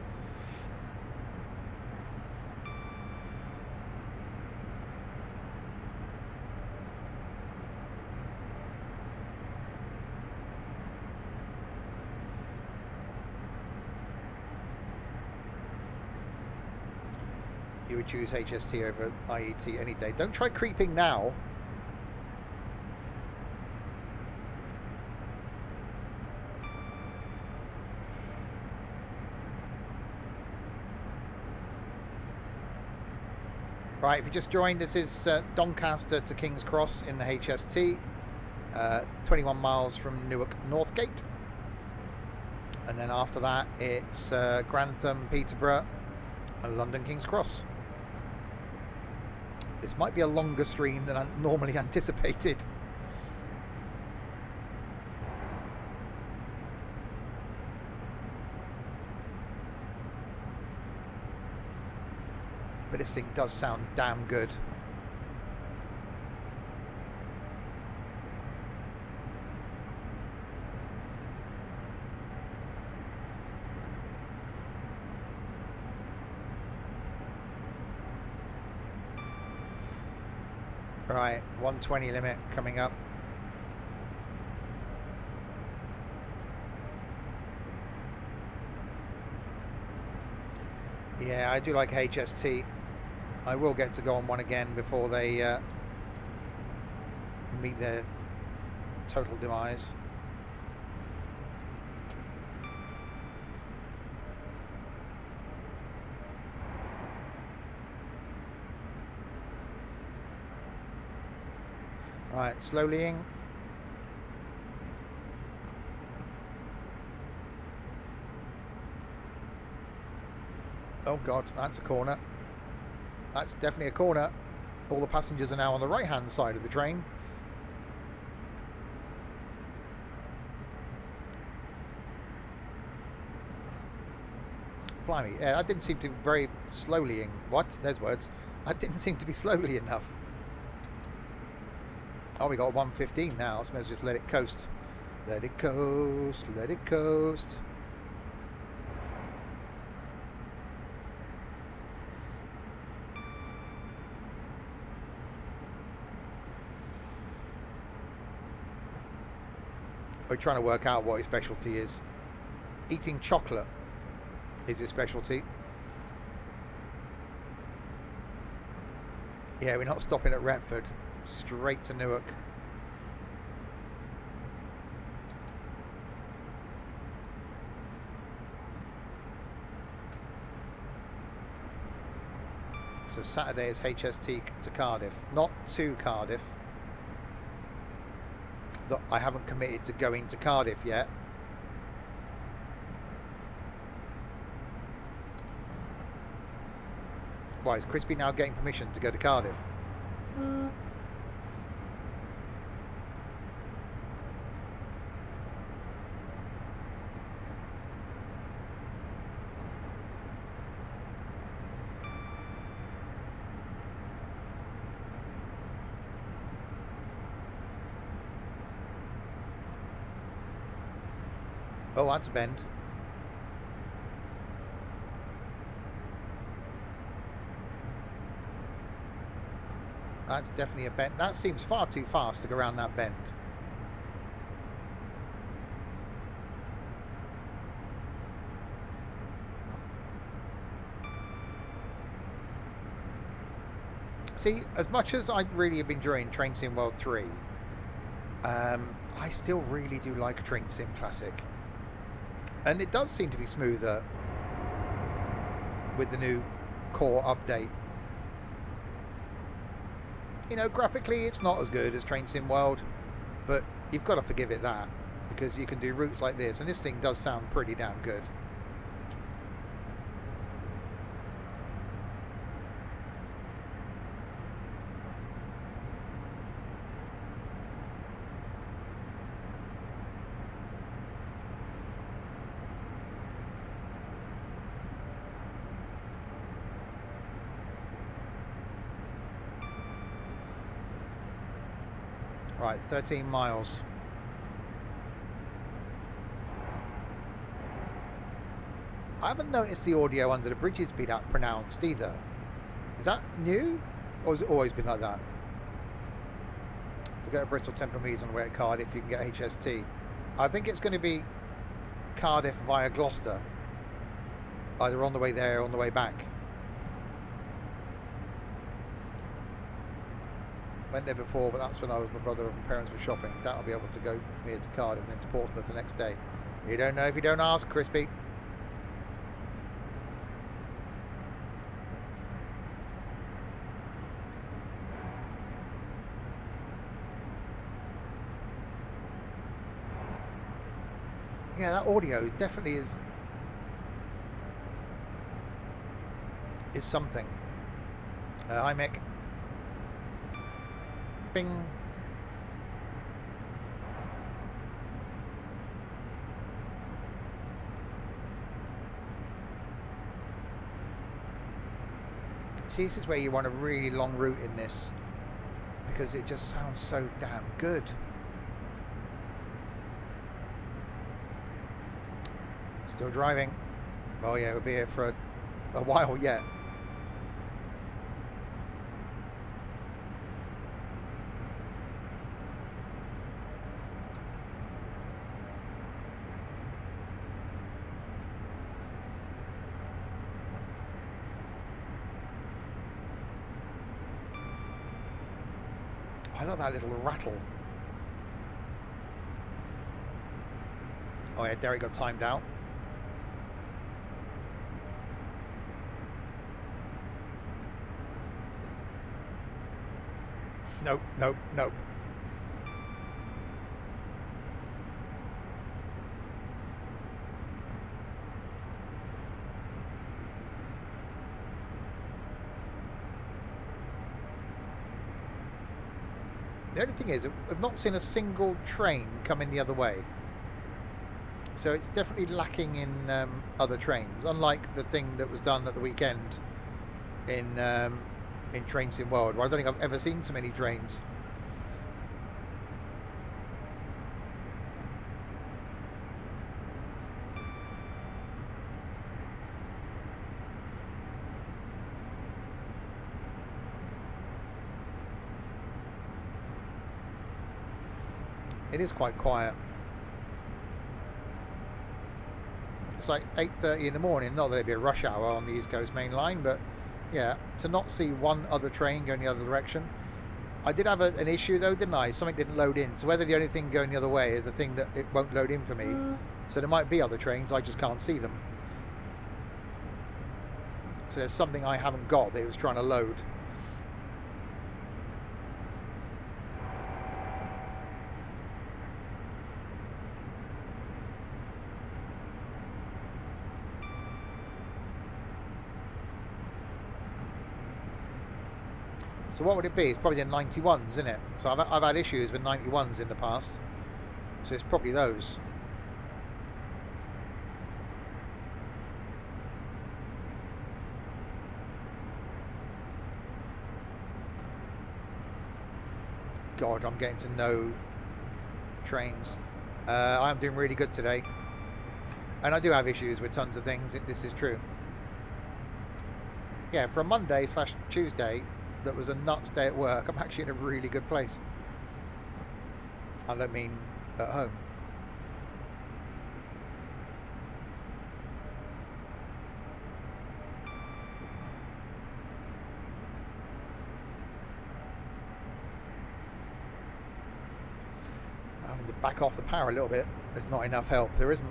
S1: You would choose HST over IET any day. Don't try creeping now. Right, if you just joined, this is Doncaster to King's Cross in the HST. 21 miles from Newark Northgate. And then after that, it's Grantham, Peterborough, and London King's Cross. This might be a longer stream than I normally anticipated. But this thing does sound damn good. Right, 120 limit coming up. Yeah, I do like HST. I will get to go on one again before they meet their total demise. Right, slowlying. Oh God, that's a corner. That's definitely a corner. All the passengers are now on the right-hand side of the train. Blimey, yeah, that didn't seem to be very slowlying. What? There's words. That didn't seem to be slowly enough. Oh, we got 115 now, so let's just let it coast. Let it coast, let it coast. We're trying to work out what his specialty is. Eating chocolate is his specialty. Yeah, we're not stopping at Retford. Straight to Newark. So Saturday is HST to Cardiff. Not to Cardiff. I haven't committed to going to Cardiff yet. Why is Crispy now getting permission to go to Cardiff? Oh, that's a bend. That's definitely a bend. That seems far too fast to go around that bend. See, as much as I really have been enjoying Train Sim World 3, I still really do like a Train Sim Classic. And it does seem to be smoother with the new core update. You know, graphically it's not as good as Train Sim World, but you've got to forgive it that, because you can do routes like this, and this thing does sound pretty damn good. Right, 13 miles. I haven't noticed the audio under the bridges being pronounced either. Is that new? Or has it always been like that? If we go to Bristol Temple Meads on the way to Cardiff, you can get HST. I think it's going to be Cardiff via Gloucester. Either on the way there or on the way back. Went there before, but that's when I was my brother and my parents were shopping. That'll be able to go from here to Cardiff and then to Portsmouth the next day. You don't know if you don't ask, Crispy. Yeah, that audio definitely is something. Hi, Mick. Bing. See, this is where you want a really long route in this, because it just sounds so damn good. Still driving. Oh yeah, we'll be here for a while yet. I love that little rattle. Oh yeah, Derek got timed out. Nope, nope, nope. The only thing is, I've not seen a single train coming the other way. So it's definitely lacking in other trains, unlike the thing that was done at the weekend in Train Sim World, where I don't think I've ever seen so many trains. It is quite quiet. It's like 8:30 in the morning. Not that it'd be a rush hour on the East Coast Main Line, but yeah, to not see one other train going the other direction. I did have an issue though, didn't I? Something didn't load in. So whether the only thing going the other way is the thing that it won't load in for me. So there might be other trains, I just can't see them. So there's something I haven't got that it was trying to load. So what would it be? It's probably the 91s, isn't it? So I've had issues with 91s in the past. So it's probably those. God, I'm getting to know trains. I'm doing really good today. And I do have issues with tons of things. This is true. Yeah, for a Monday/Tuesday, that was a nuts day at work, I'm actually in a really good place. I don't mean at home. I'm having to back off the power a little bit. There's not enough help. There isn't.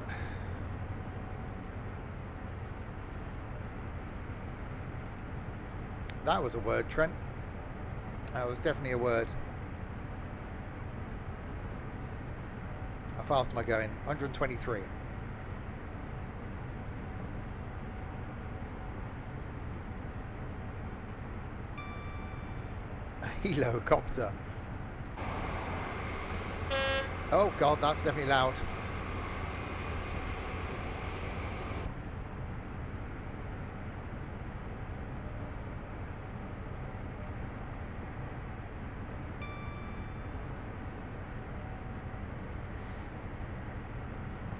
S1: That was a word, Trent. That was definitely a word. How fast am I going? 123. A helicopter. Oh God, that's definitely loud.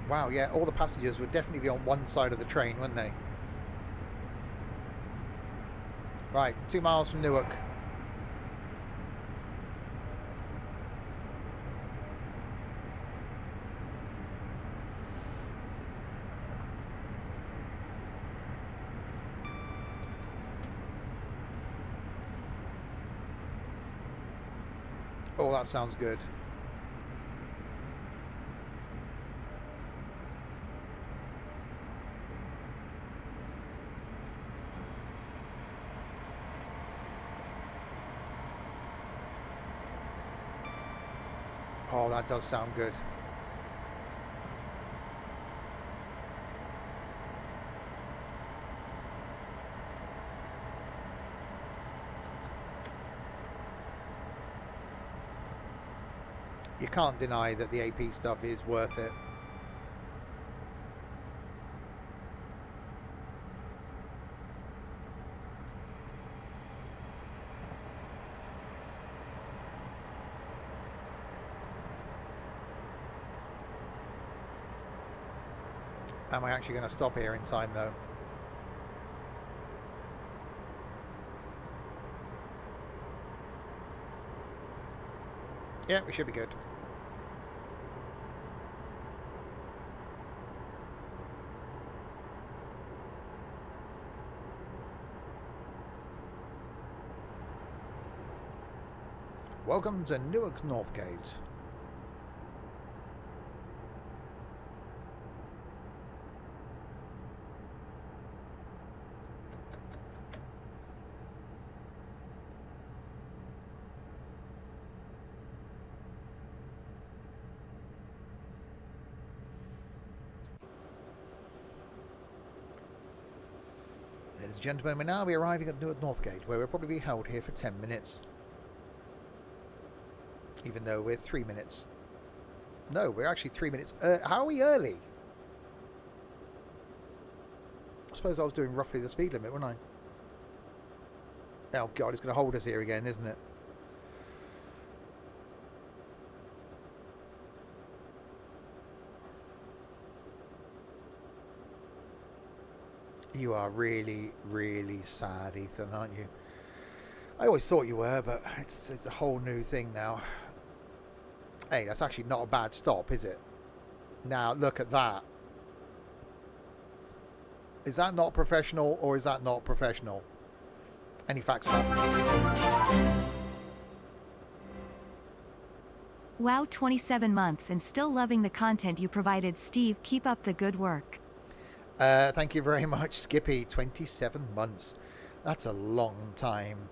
S1: Wow, yeah, all the passengers would definitely be on one side of the train, wouldn't they? Right, 2 miles from Newark. Oh, that sounds good. Oh, that does sound good. You can't deny that the AP stuff is worth it. Am I actually going to stop here in time though? Yeah, we should be good. Welcome to Newark Northgate. Ladies and gentlemen, we're now arriving at Newark Northgate, where we'll probably be held here for 10 minutes. Even though we're 3 minutes. No, we're actually 3 minutes. How are we early? I suppose I was doing roughly the speed limit, wasn't I? Oh God, it's going to hold us here again, isn't it? You are really, really sad, Ethan, aren't you? I always thought you were, but it's a whole new thing now. Hey, that's actually not a bad stop, is it? Now, look at that. Is that not professional, or is that not professional? Any facts?
S4: Wow, 27 months and still loving the content you provided, Steve. Keep up the good work.
S1: Thank you very much, Skippy. 27 months. That's a long time.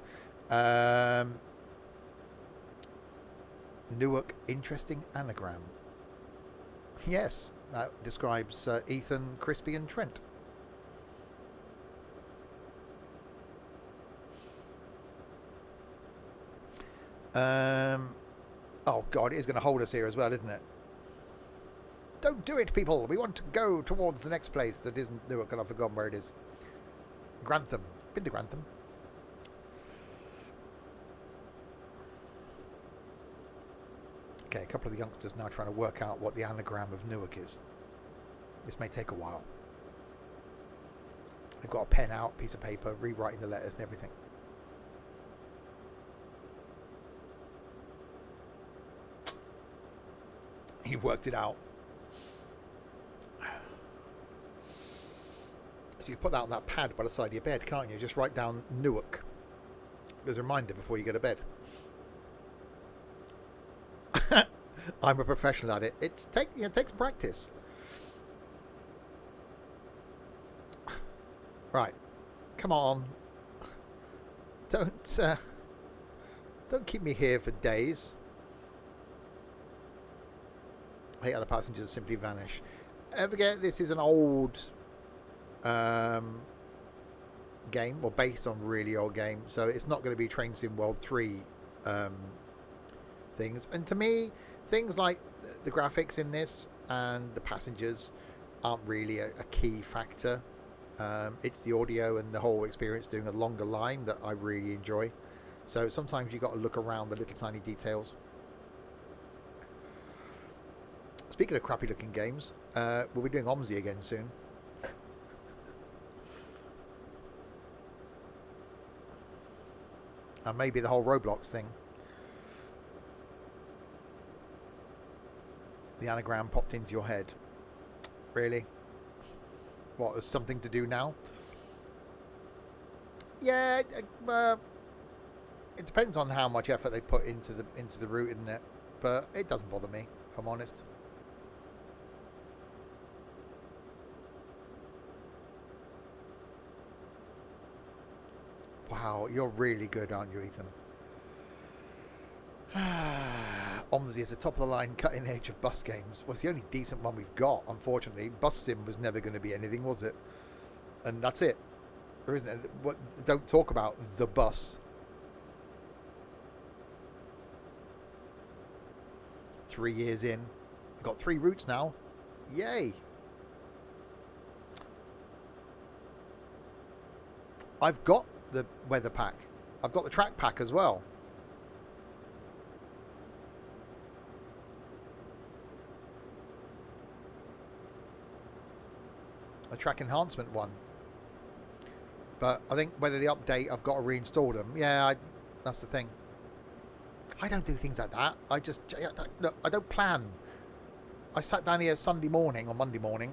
S1: Newark, interesting anagram. Yes, that describes Ethan, Crispy and Trent. Oh God, it is going to hold us here as well, isn't it? Don't do it, people. We want to go towards the next place that isn't Newark, and I've forgotten where it is. Grantham. Been to Grantham. Okay, a couple of the youngsters now trying to work out what the anagram of Newark is. This may take a while. They've got a pen out, piece of paper, rewriting the letters and everything. He worked it out. So you put that on that pad by the side of your bed, can't you? Just write down Newark. There's a reminder before you go to bed. I'm a professional at it. It takes practice. Right. Come on. Don't keep me here for days. I hate how the passengers simply vanish. Forget this is an old game, or based on really old game, so it's not going to be Train Sim World 3 things. And to me, things like the graphics in this and the passengers aren't really a key factor. It's the audio and the whole experience doing a longer line that I really enjoy. So sometimes you've got to look around the little tiny details. Speaking of crappy looking games, we'll be doing OMSI again soon. And maybe the whole Roblox thing. The anagram popped into your head. Really? What, there's something to do now? Yeah, it depends on how much effort they put into the route, isn't it? But it doesn't bother me, if I'm honest. Wow, you're really good, aren't you, Ethan? OMSI is the top of the line cutting edge of bus games. Well, it's the only decent one we've got, unfortunately. Bus Sim was never going to be anything, was it? And that's it. There isn't. Don't talk about the bus. 3 years in. We've got 3 routes now. Yay. I've got the weather pack. I've got the track pack as well. A track enhancement one. But I think whether the update, I've got to reinstall them. Yeah, that's the thing. I don't do things like that. Look, I don't plan. I sat down here Sunday morning or Monday morning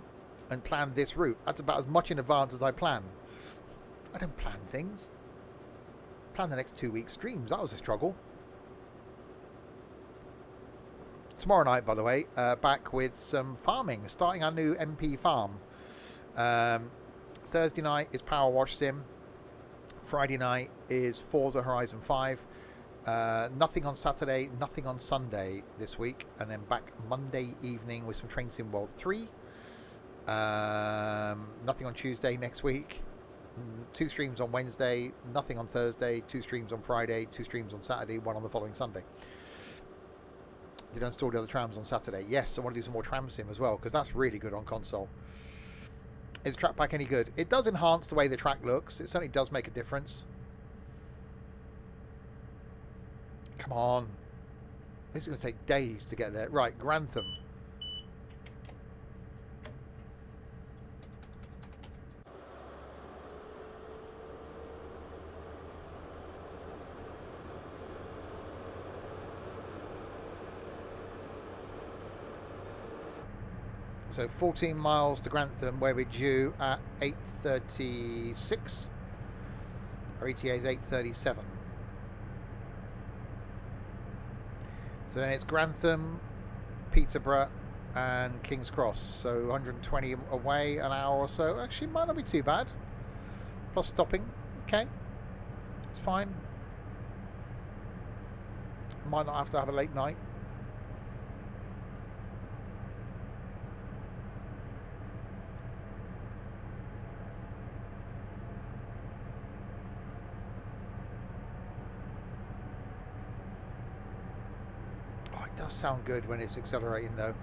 S1: and planned this route. That's about as much in advance as I plan. I don't plan things. Plan the next 2 weeks streams. That was a struggle. Tomorrow night, by the way, back with some farming. Starting our new MP farm. Thursday night is Power Wash Sim. Friday night is Forza Horizon 5. Nothing on Saturday, nothing on Sunday this week. And then back Monday evening with some Train Sim World 3. Nothing on Tuesday next week. 2 streams on Wednesday, nothing on Thursday, 2 streams on Friday, 2 streams on Saturday, 1 on the following Sunday. Did I install the other trams on Saturday? Yes, I want to do some more Tram Sim as well, because that's really good on console. Is track pack any good? It does enhance the way the track looks. It certainly does make a difference. Come on. This is going to take days to get there. Right, Grantham. So 14 miles to Grantham, where we're due at 8:36. Our ETA is 8:37. So then it's Grantham, Peterborough, and King's Cross. So 120 away, an hour or so. Actually, might not be too bad. Plus stopping. Okay, it's fine. Might not have to have a late night. Does sound good when it's accelerating though.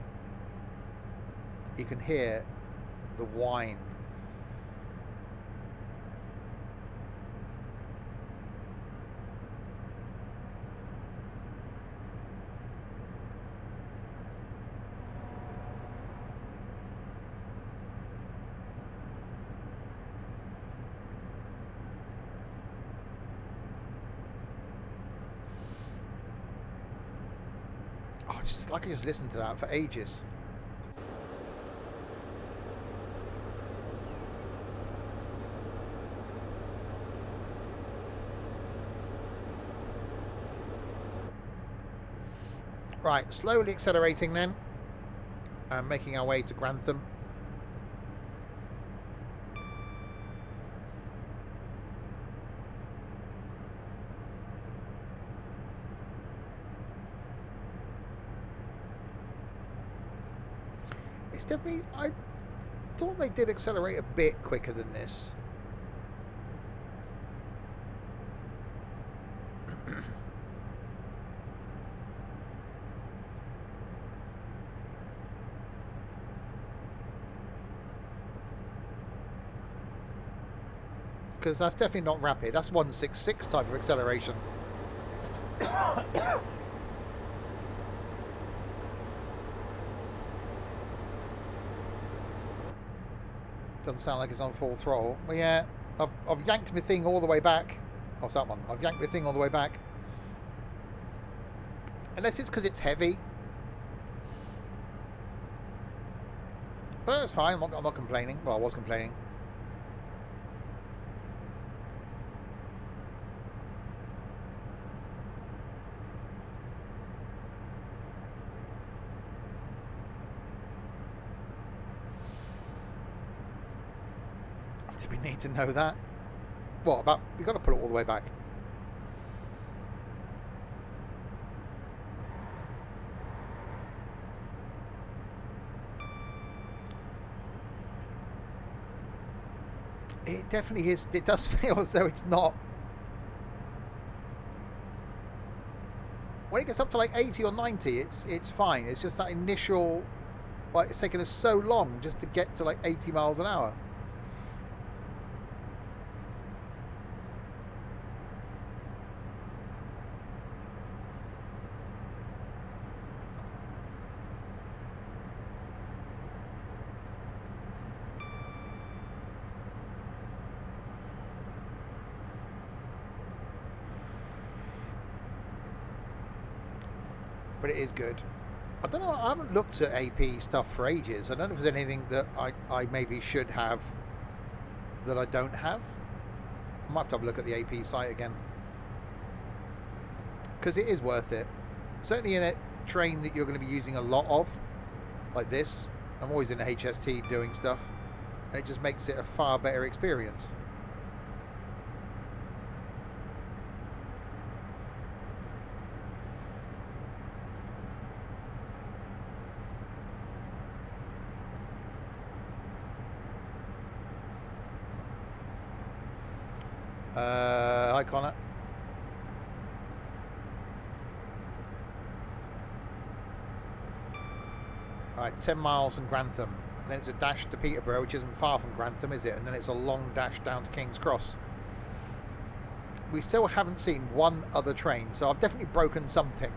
S1: You can hear the whine. I could just listen to that for ages. Right, slowly accelerating then, and making our way to Grantham. It's definitely, I thought they did accelerate a bit quicker than this. Because that's definitely not rapid. That's 166 type of acceleration. Doesn't sound like it's on full throttle. But yeah, I've yanked my thing all the way back. Oh, it's that one. I've yanked my thing all the way back. Unless it's because it's heavy. But that's fine. I'm not complaining. Well, I was complaining. We need to know that. What about? We've got to put it all the way back. It definitely is. It does feel as though it's not. When it gets up to like 80 or 90, it's fine. It's just that initial, like, it's taken us so long just to get to like 80 miles an hour. But it is good. I don't know, I haven't looked at AP stuff for ages. I don't know if there's anything that I maybe should have that I don't have. I might have to have a look at the AP site again. Because it is worth it. Certainly in a train that you're going to be using a lot of, like this. I'm always in a HST doing stuff. And it just makes it a far better experience. Hi Connor. Alright, 10 miles from Grantham. Then it's a dash to Peterborough, which isn't far from Grantham, is it? And then it's a long dash down to King's Cross. We still haven't seen one other train, so I've definitely broken something.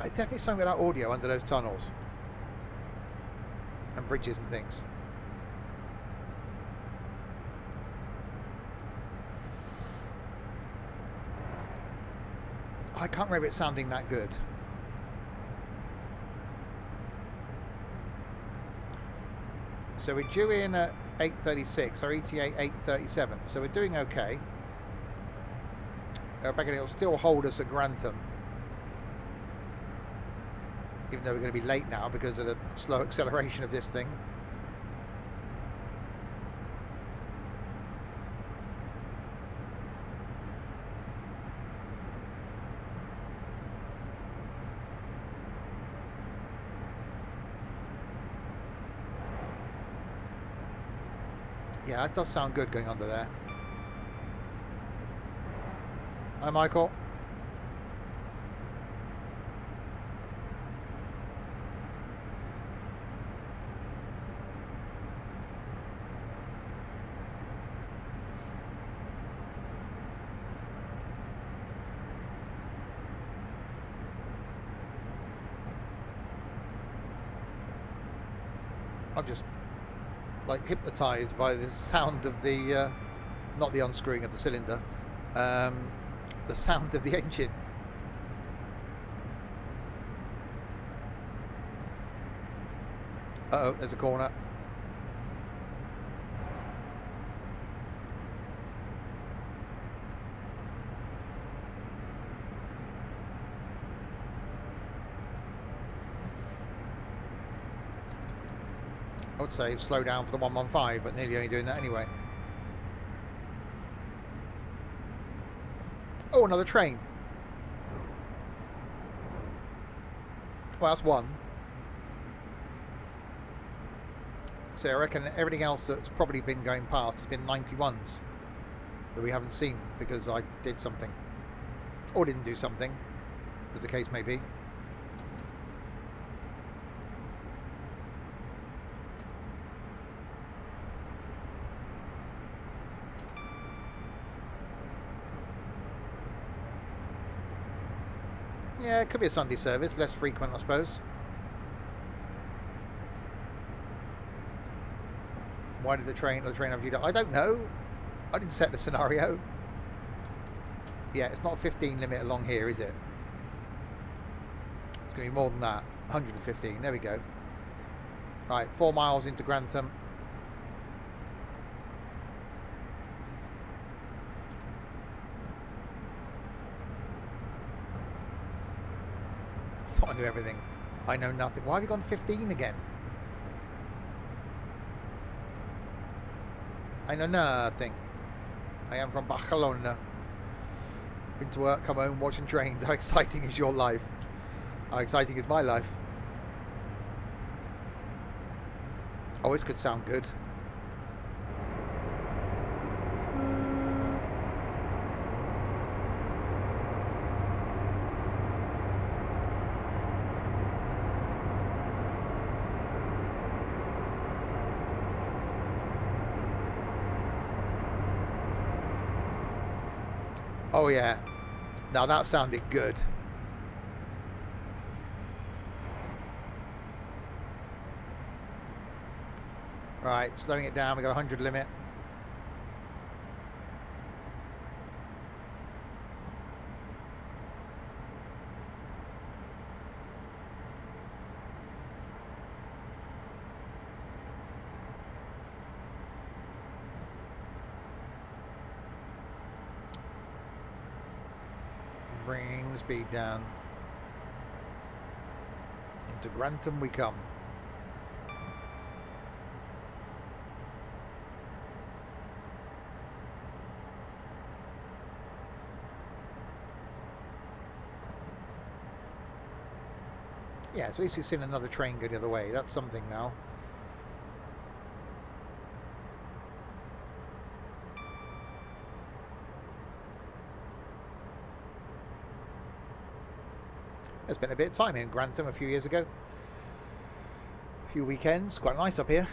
S1: It's definitely something about audio under those tunnels and bridges and things. I can't remember it sounding that good. So we're due in at 8:36, our ETA 8:37, so we're doing okay. It'll still hold us at Grantham, even though we're going to be late now because of the slow acceleration of this thing. Yeah, it does sound good going under there. Hi, Michael. I'm just like hypnotized by the sound of the not the unscrewing of the cylinder, the sound of the engine. Uh-oh, there's a corner. I would say slow down for the 115, but nearly only doing that anyway. Oh, another train. Well, that's one. So I reckon everything else that's probably been going past has been 91s that we haven't seen because I did something. Or didn't do something, as the case may be. Yeah, it could be a Sunday service, less frequent, I suppose. Why did the train have due to... I don't know. I didn't set the scenario. Yeah, it's not a 15 limit along here, is it? It's going to be more than that. 115. There we go. Right, 4 miles into Grantham. I knew everything. I know nothing. Why have you gone 15 again? I know nothing. I am from Barcelona. Been to work, come home, watching trains. How exciting is your life? How exciting is my life? Oh, this could sound good. Oh yeah, now that sounded good. Right, slowing it down, we got 100 limit. Bringing the speed down. Into Grantham we come. Yeah, so at least we've seen another train go the other way. That's something now. I spent a bit of time in Grantham a few years ago. A few weekends. Quite nice up here.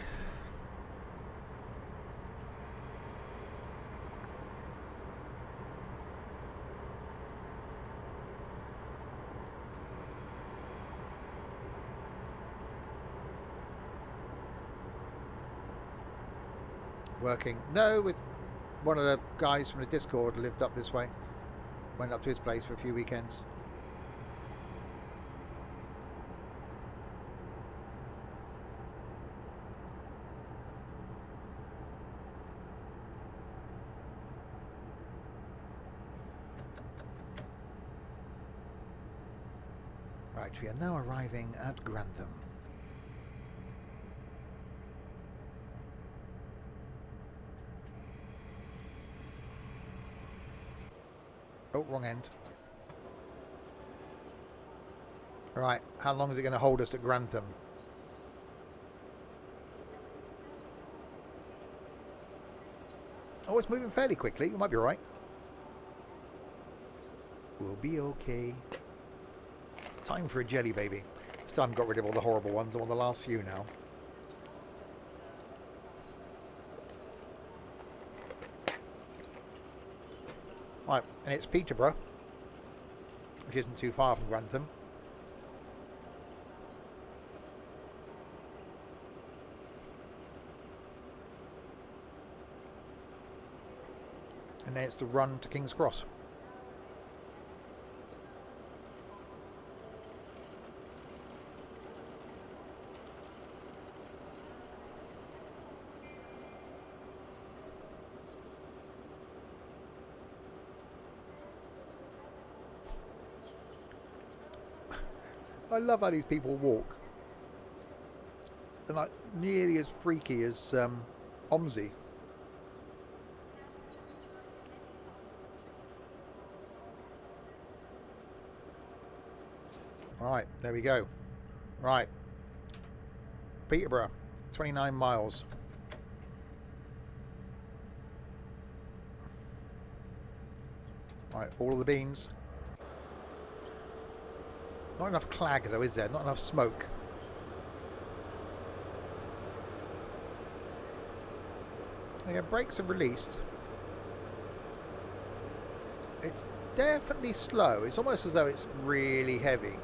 S1: Working. No, with one of the guys from the Discord lived up this way. Went up to his place for a few weekends. Right, we are now arriving at Grantham. Oh, wrong end. Right, how long is it going to hold us at Grantham? Oh, it's moving fairly quickly. You might be right. We'll be okay. Time for a jelly baby. Still haven't got rid of all the horrible ones. I'm on the last few now. Right, and it's Peterborough, which isn't too far from Grantham. And then it's the run to King's Cross. I love how these people walk. They're like nearly as freaky as Omzi. Right, there we go. Right. Peterborough, 29 miles. Right, all of the beans. Not enough clag though, is there? Not enough smoke. Yeah, brakes are released. It's definitely slow. It's almost as though it's really heavy.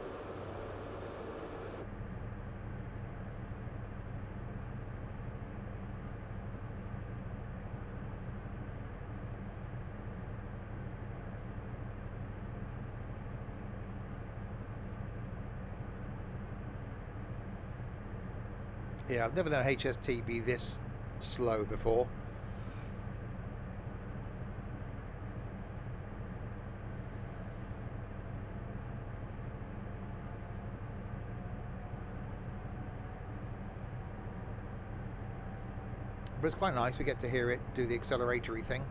S1: Yeah, I've never known HST be this slow before. But it's quite nice, we get to hear it do the acceleratory thing.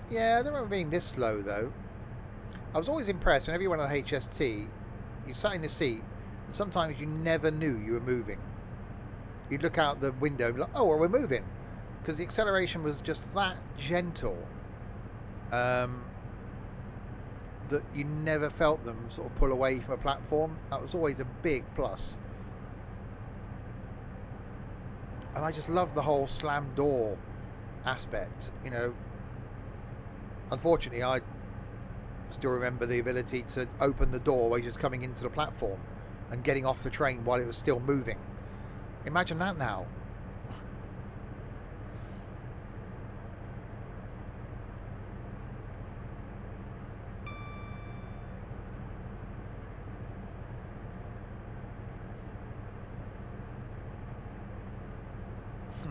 S1: Yeah, I don't remember being this slow though. I was always impressed whenever you went on HST, you sat in the seat and sometimes you never knew you were moving. You'd look out the window and be like, oh, well, we're moving. Because the acceleration was just that gentle that you never felt them sort of pull away from a platform. That was always a big plus. And I just love the whole slam door aspect, you know. Unfortunately, I still remember the ability to open the door while you're just coming into the platform and getting off the train while it was still moving. Imagine that now.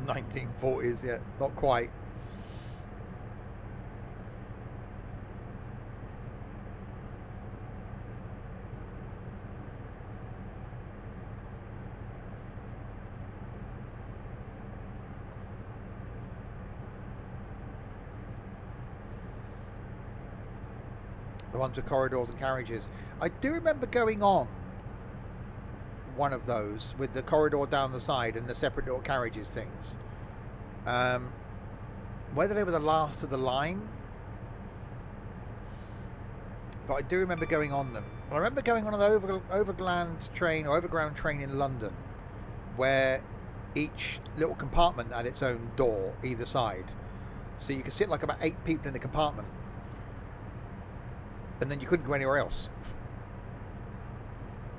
S1: (1940s), yeah, not quite. The ones with corridors and carriages. I do remember going on one of those with the corridor down the side and the separate little carriages things. Whether they were the last of the line, but I do remember going on them. I remember going on an overground train in London, where each little compartment had its own door either side, so you could sit like about 8 people in the compartment, and then you couldn't go anywhere else.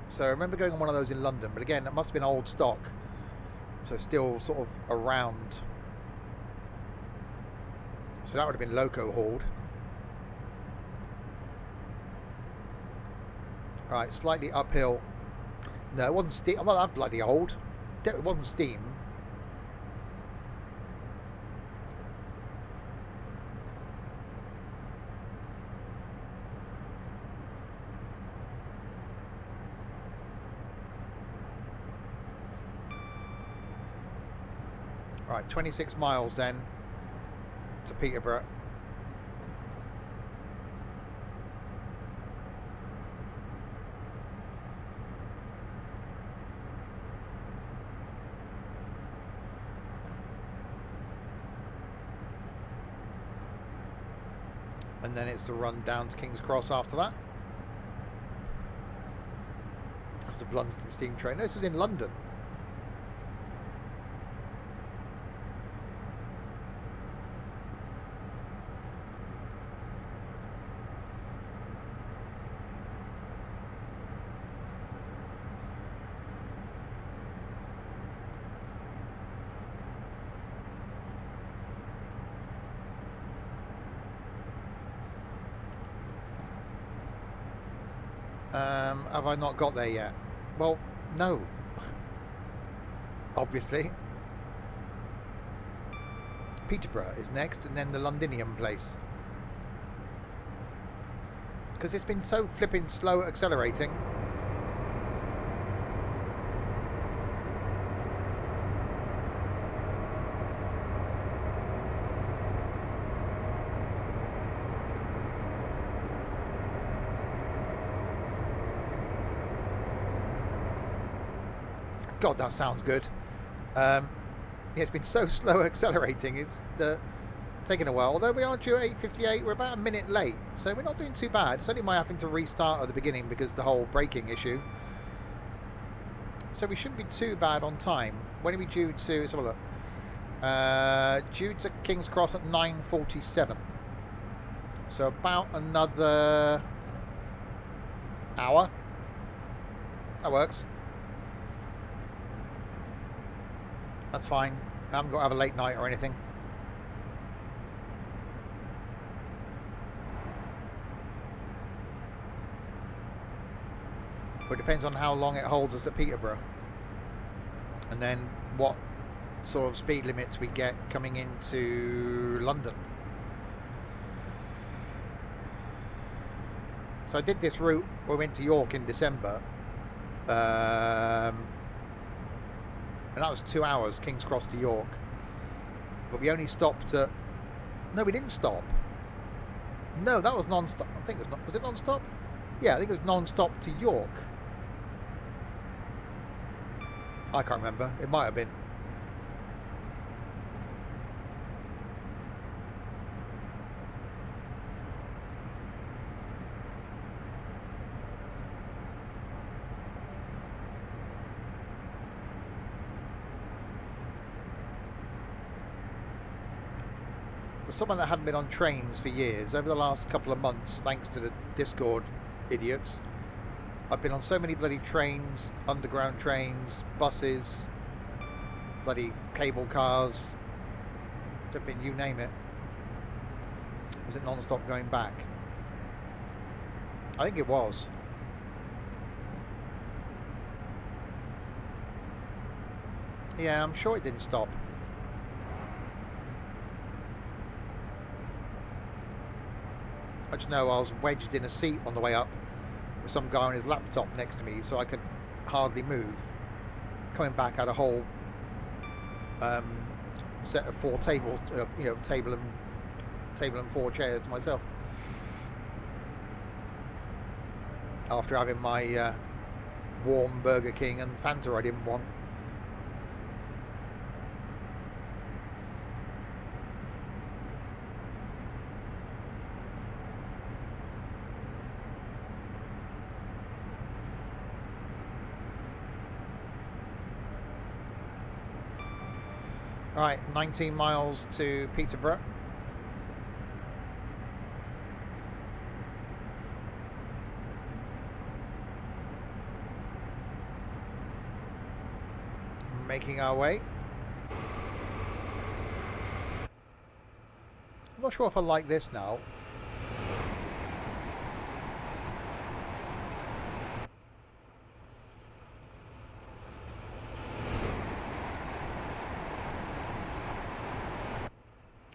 S1: So I remember going on one of those in London, but again, that must have been old stock, so still sort of around. So that would have been loco hauled. Right, slightly uphill. No, it wasn't steam. I'm not that bloody old. It wasn't steam. Right, 26 miles then to Peterborough. And then it's the run down to King's Cross after that. It's a Blunston steam train. No, this was in London. Have I not got there yet? Well, no. Obviously. Peterborough is next, and then the Londinium place. Because it's been so flipping slow at accelerating. God, that sounds good. Yeah, it's been so slow accelerating. It's taking a while. Although we are due at 8:58, we're about a minute late, so we're not doing too bad. It's only my having to restart at the beginning because of the whole braking issue. So we shouldn't be too bad on time. When are we due to? Let's have a look. Due to King's Cross at 9:47. So about another hour. That works. That's fine. I haven't got to have a late night or anything. But it depends on how long it holds us at Peterborough. And then what sort of speed limits we get coming into London. So I did this route. We went to York in December. And that was 2 hours, King's Cross to York. But we only stopped at... No, we didn't stop. No, that was non-stop. I think it was not... Was it non-stop? Yeah, I think it was non-stop to York. I can't remember. It might have been. For someone that hadn't been on trains for years, over the last couple of months, thanks to the Discord idiots, I've been on so many bloody trains, underground trains, buses, bloody cable cars, flipping you name it. Was it non-stop going back? I think it was. Yeah, I'm sure it didn't stop. I just know I was wedged in a seat on the way up with some guy on his laptop next to me, so I could hardly move. Coming back, I had a whole set of 4 tables, table and 4 chairs to myself. after having my warm Burger King and Fanta I didn't want. Right, 19 miles to Peterborough. Making our way. I'm not sure if I like this now.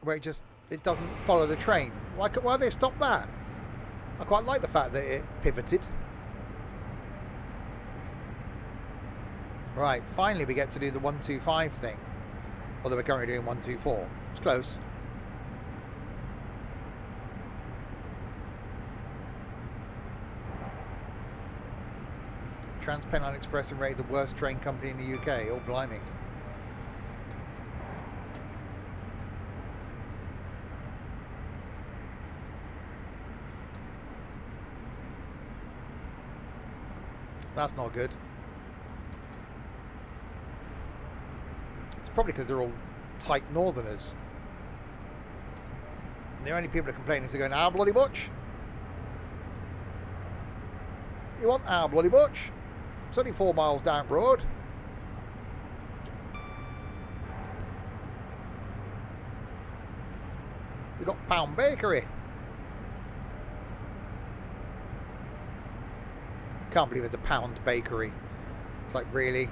S1: Where it doesn't follow the train. Why have they stopped that? I quite like the fact that it pivoted. Right, finally we get to do the 125 thing. Although we're currently doing 124. It's close. Trans-Pennine Express are rated the worst train company in the UK. Oh, blimey. That's not good. It's probably because they're all tight northerners. And the only people that are complaining is they're going, "Our bloody butch. You want our bloody butch? It's only 4 miles down road." We've got Pound Bakery. Can't believe there's a Pound Bakery. It's like, really?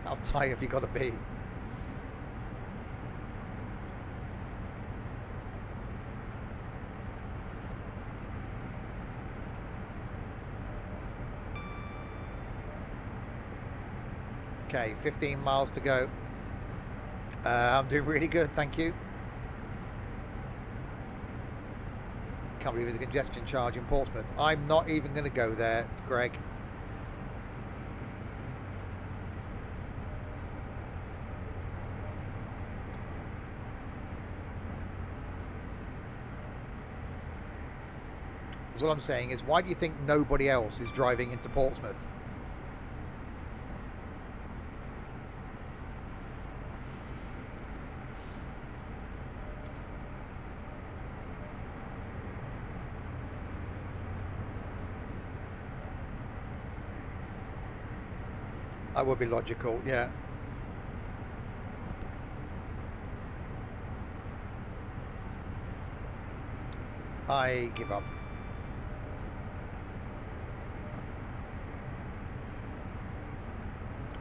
S1: How tight have you got to be? Okay, 15 miles to go. I'm doing really good, thank you. Can't believe there's a congestion charge in Portsmouth. I'm not even going to go there, Greg. So all I'm saying is, why do you think nobody else is driving into Portsmouth? That would be logical, yeah. I give up.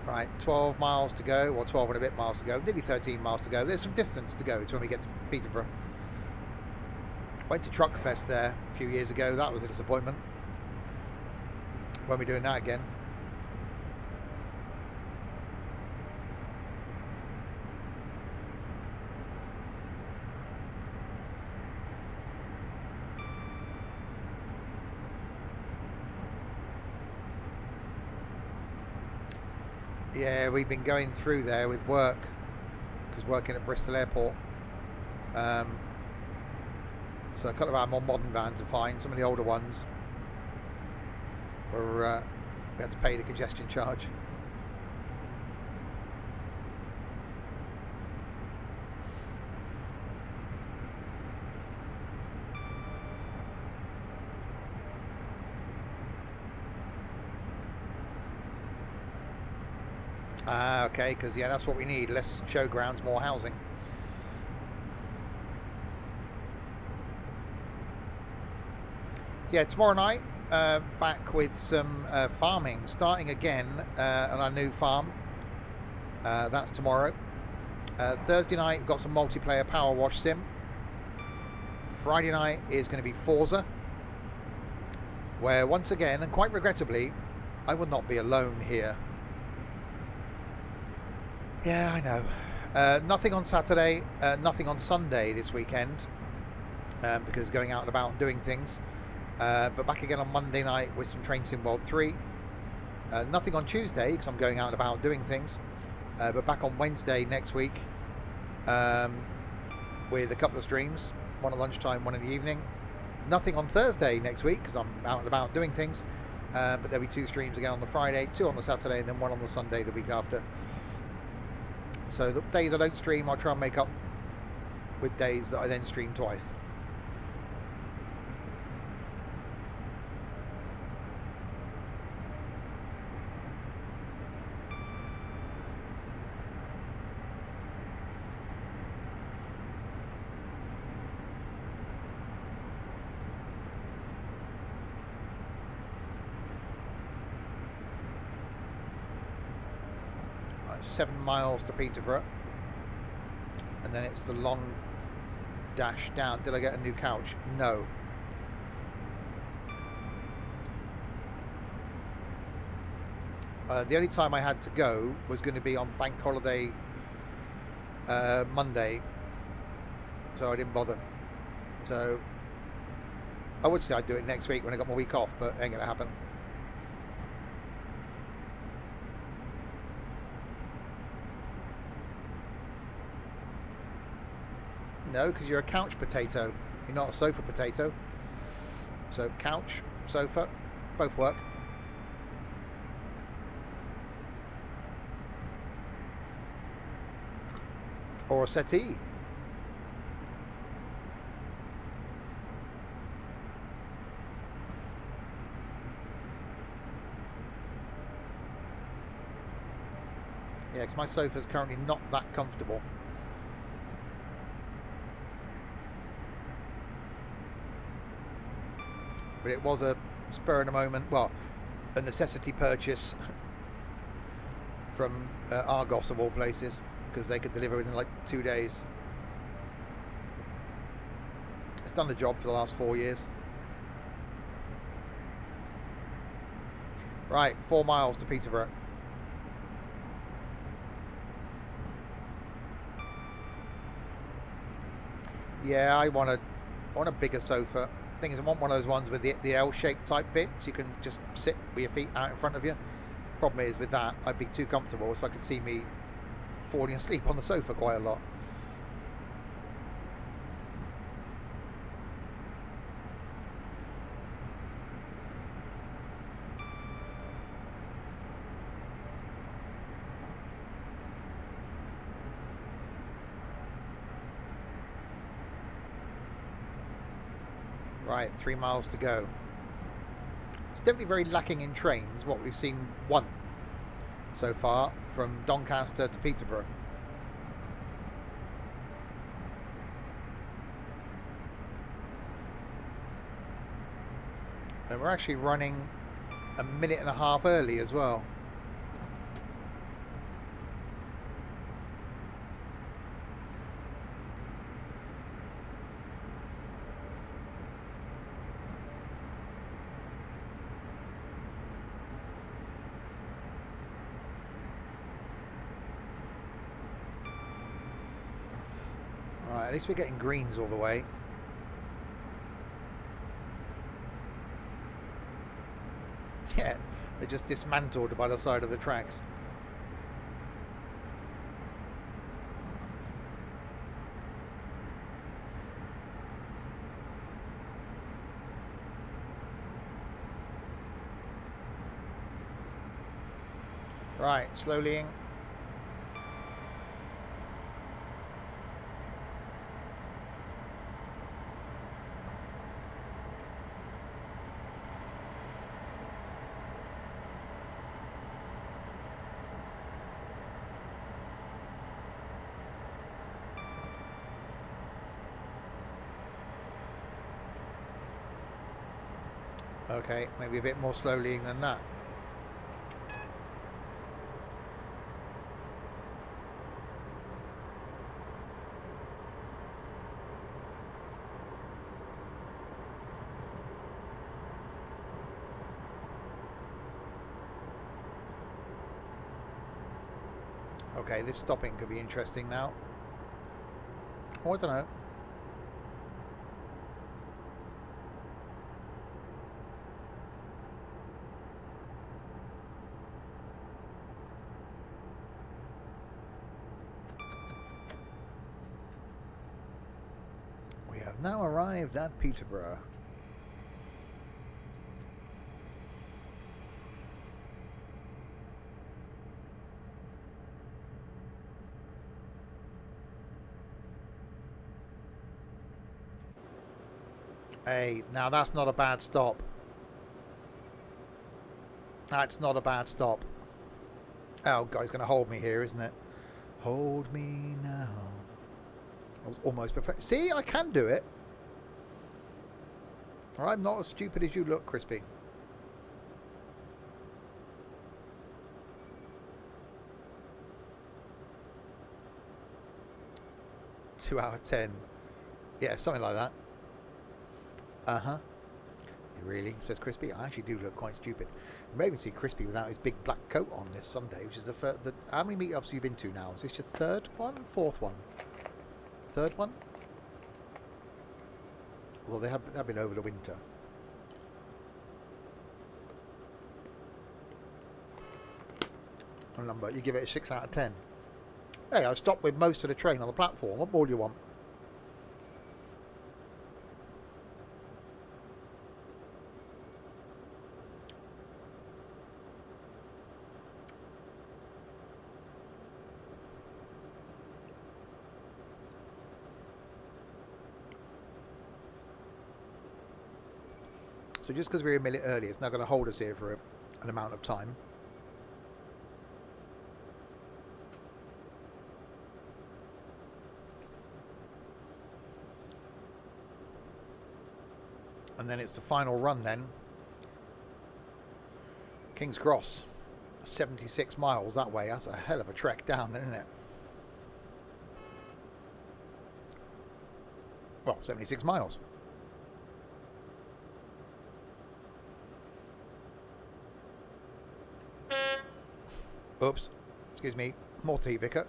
S1: Right, 12 miles to go, or 12 and a bit miles to go, nearly 13 miles to go. There's some distance to go to when we get to Peterborough. Went to Truck Fest there a few years ago. That was a disappointment. Won't be doing that again. Yeah, we've been going through there with work, because working at Bristol Airport. So a couple of our more modern vans are fine. Some of the older ones were we had to pay the congestion charge. Okay, because yeah, that's what we need. Less showgrounds, more housing. So yeah, tomorrow night, back with some farming, starting again on our new farm. That's tomorrow. Thursday night, we've got some multiplayer Power Wash Sim. Friday night is going to be Forza, where once again, and quite regrettably, I will not be alone here. Yeah, I know. Nothing on Saturday, nothing on Sunday this weekend, because going out and about and doing things. But back again on Monday night with some Train Sim World 3. Nothing on Tuesday because I'm going out and about doing things. But back on Wednesday next week with a couple of streams. One at lunchtime, one in the evening. Nothing on Thursday next week because I'm out and about doing things. But there'll be 2 streams again on the Friday, 2 on the Saturday, and then 1 on the Sunday the week after. So the days I don't stream, I'll try and make up with days that I then stream twice. Right, 7 miles to Peterborough. And then it's the long dash down. Did I get a new couch? No. The only time I had to go was going to be on bank holiday Monday, so I didn't bother. So I would say I'd do it next week when I got my week off, but it ain't going to happen. No, because you're a couch potato. You're not a sofa potato. So couch, sofa, both work. Or a settee. Yeah, because my sofa's currently not that comfortable. But it was a spur in a moment, well, a necessity purchase from Argos of all places, because they could deliver it in like 2 days. It's done the job for the last 4 years. Right, 4 miles to Peterborough. Yeah, I want a bigger sofa. Thing is, I want one of those ones with the L-shaped type bit, so you can just sit with your feet out in front of you. Problem is, with that, I'd be too comfortable, so I could see me falling asleep on the sofa quite a lot. Right, 3 miles to go. It's definitely very lacking in trains. What we've seen, 1 so far from Doncaster to Peterborough. And we're actually running a minute and a half early as well. At least we're getting greens all the way. Yeah, they're just dismantled by the side of the tracks. Right, slowlying. Okay, maybe a bit more slowlying than that. Okay, this stopping could be interesting now. Oh, I don't know. have now arrived at Peterborough. Hey, now that's not a bad stop. That's not a bad stop. Oh, God, he's going to hold me here, isn't it? Hold me now. I was almost perfect. See, I can do it. I'm not as stupid as you look, Crispy. Two out of 10. Yeah, something like that. Uh-huh. Really, says Crispy. I actually do look quite stupid. You may even see Crispy without his big black coat on this Sunday, which is the first. How many meetups have you been to now? Is this your third one? Fourth one? Third one? Well, they have been over the winter. What number? You give it a 6 out of 10. Hey, I stopped with most of the train on the platform. What more do you want? So just because we're a minute early, it's not going to hold us here for an amount of time. And then it's the final run then. King's Cross. 76 miles that way. That's a hell of a trek down then, isn't it? Well, 76 miles. Oops. Excuse me. More tea, Vicar.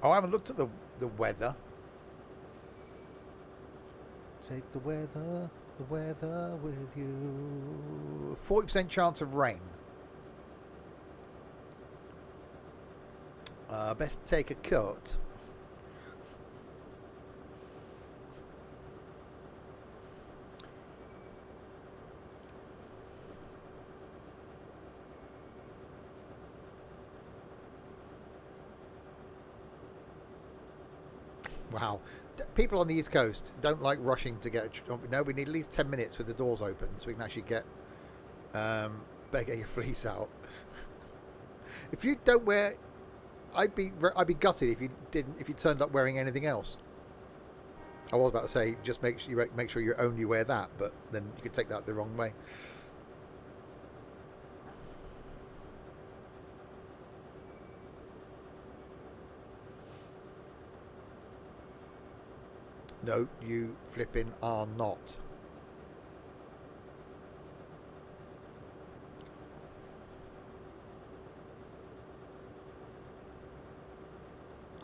S1: Oh, I haven't looked at the weather. Take the weather with you. 40% chance of rain. Best take a coat. Wow. People on the East Coast don't like rushing to get... No, we need at least 10 minutes with the doors open so we can actually get... better get your fleece out. If you don't wear... I'd be gutted if you turned up wearing anything else. I was about to say just make sure you only wear that, but then you could take that the wrong way. No, you flipping are not.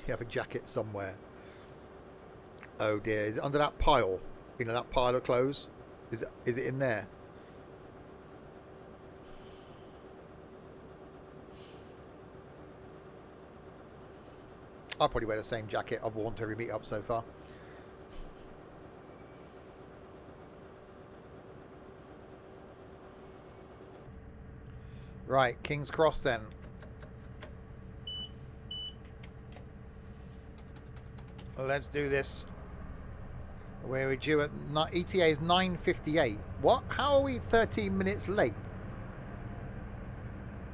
S1: You have a jacket somewhere. Oh dear, is it under that pile? You know, that pile of clothes? Is it in there? I'll probably wear the same jacket I've worn to every meet-up so far. Right, King's Cross then. Let's do this. We're due at... ETA is 9:58. What? How are we 13 minutes late?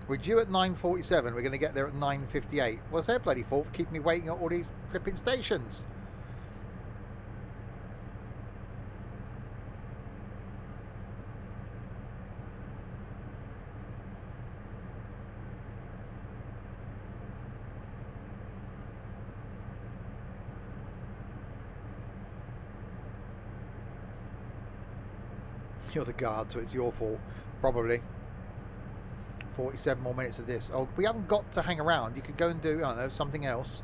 S1: We're due at 9:47. We're going to get there at 9:58. What's their bloody fault for keeping me waiting at all these flipping stations? You're the guard, so it's your fault. Probably. 47 more minutes of this. Oh, we haven't got to hang around. You could go and do, I don't know, something else.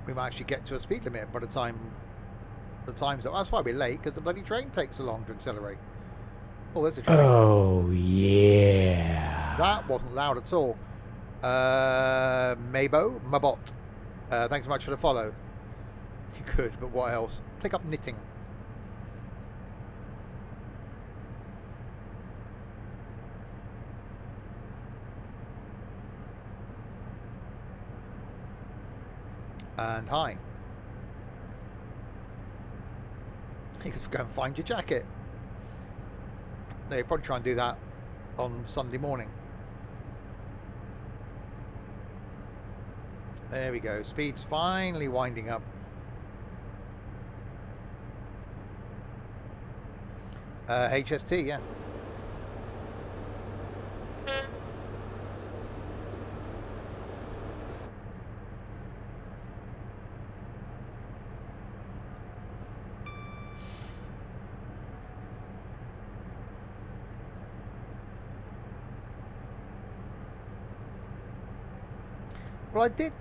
S1: we might actually get to a speed limit by the time the time's up. That's why we're late, because the bloody train takes so long to accelerate. Oh, there's a train.
S3: Oh, yeah.
S1: That wasn't loud at all. Mabot. Thanks so much for the follow. You could, but what else? Take up knitting. And hi. You could go and find your jacket. No, you'd probably try and do that on Sunday morning. There we go. Speed's finally winding up. HST, yeah. Well, I did.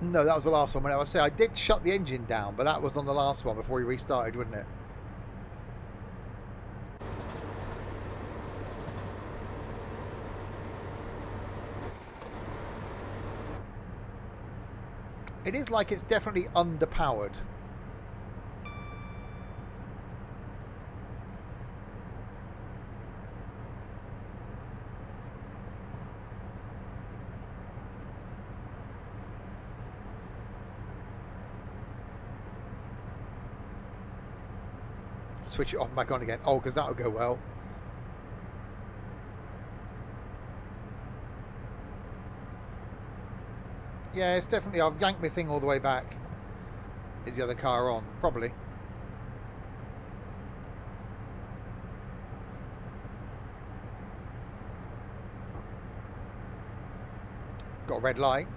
S1: No, that was the last one. When I say I did shut the engine down, but that was on the last one before we restarted, wouldn't it? It is like it's definitely underpowered. Switch it off and back on again. Oh, because that'll go well. Yeah, it's definitely... I've yanked my thing all the way back. Is the other car on? Probably. Got a red light.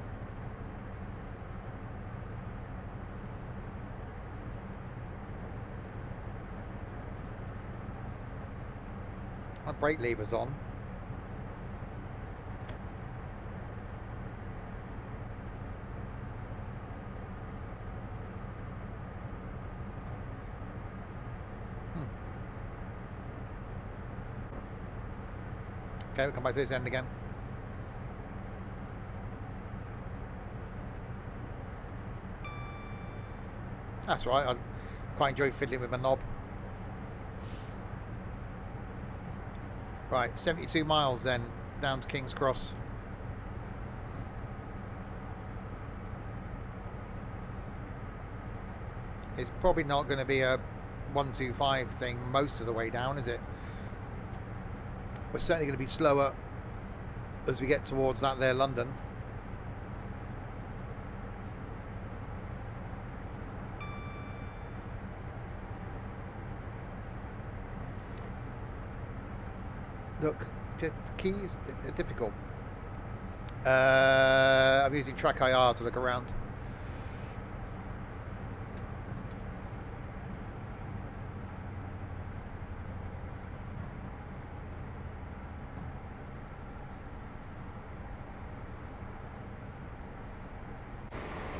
S1: My brake lever's on. Okay, we'll come back to this end again. That's right, I quite enjoy fiddling with my knob. Right, 72 miles then, down to King's Cross. It's probably not going to be a 125 thing most of the way down, is it? We're certainly going to be slower as we get towards that there London. Look, the keys are difficult. I'm using Track IR to look around.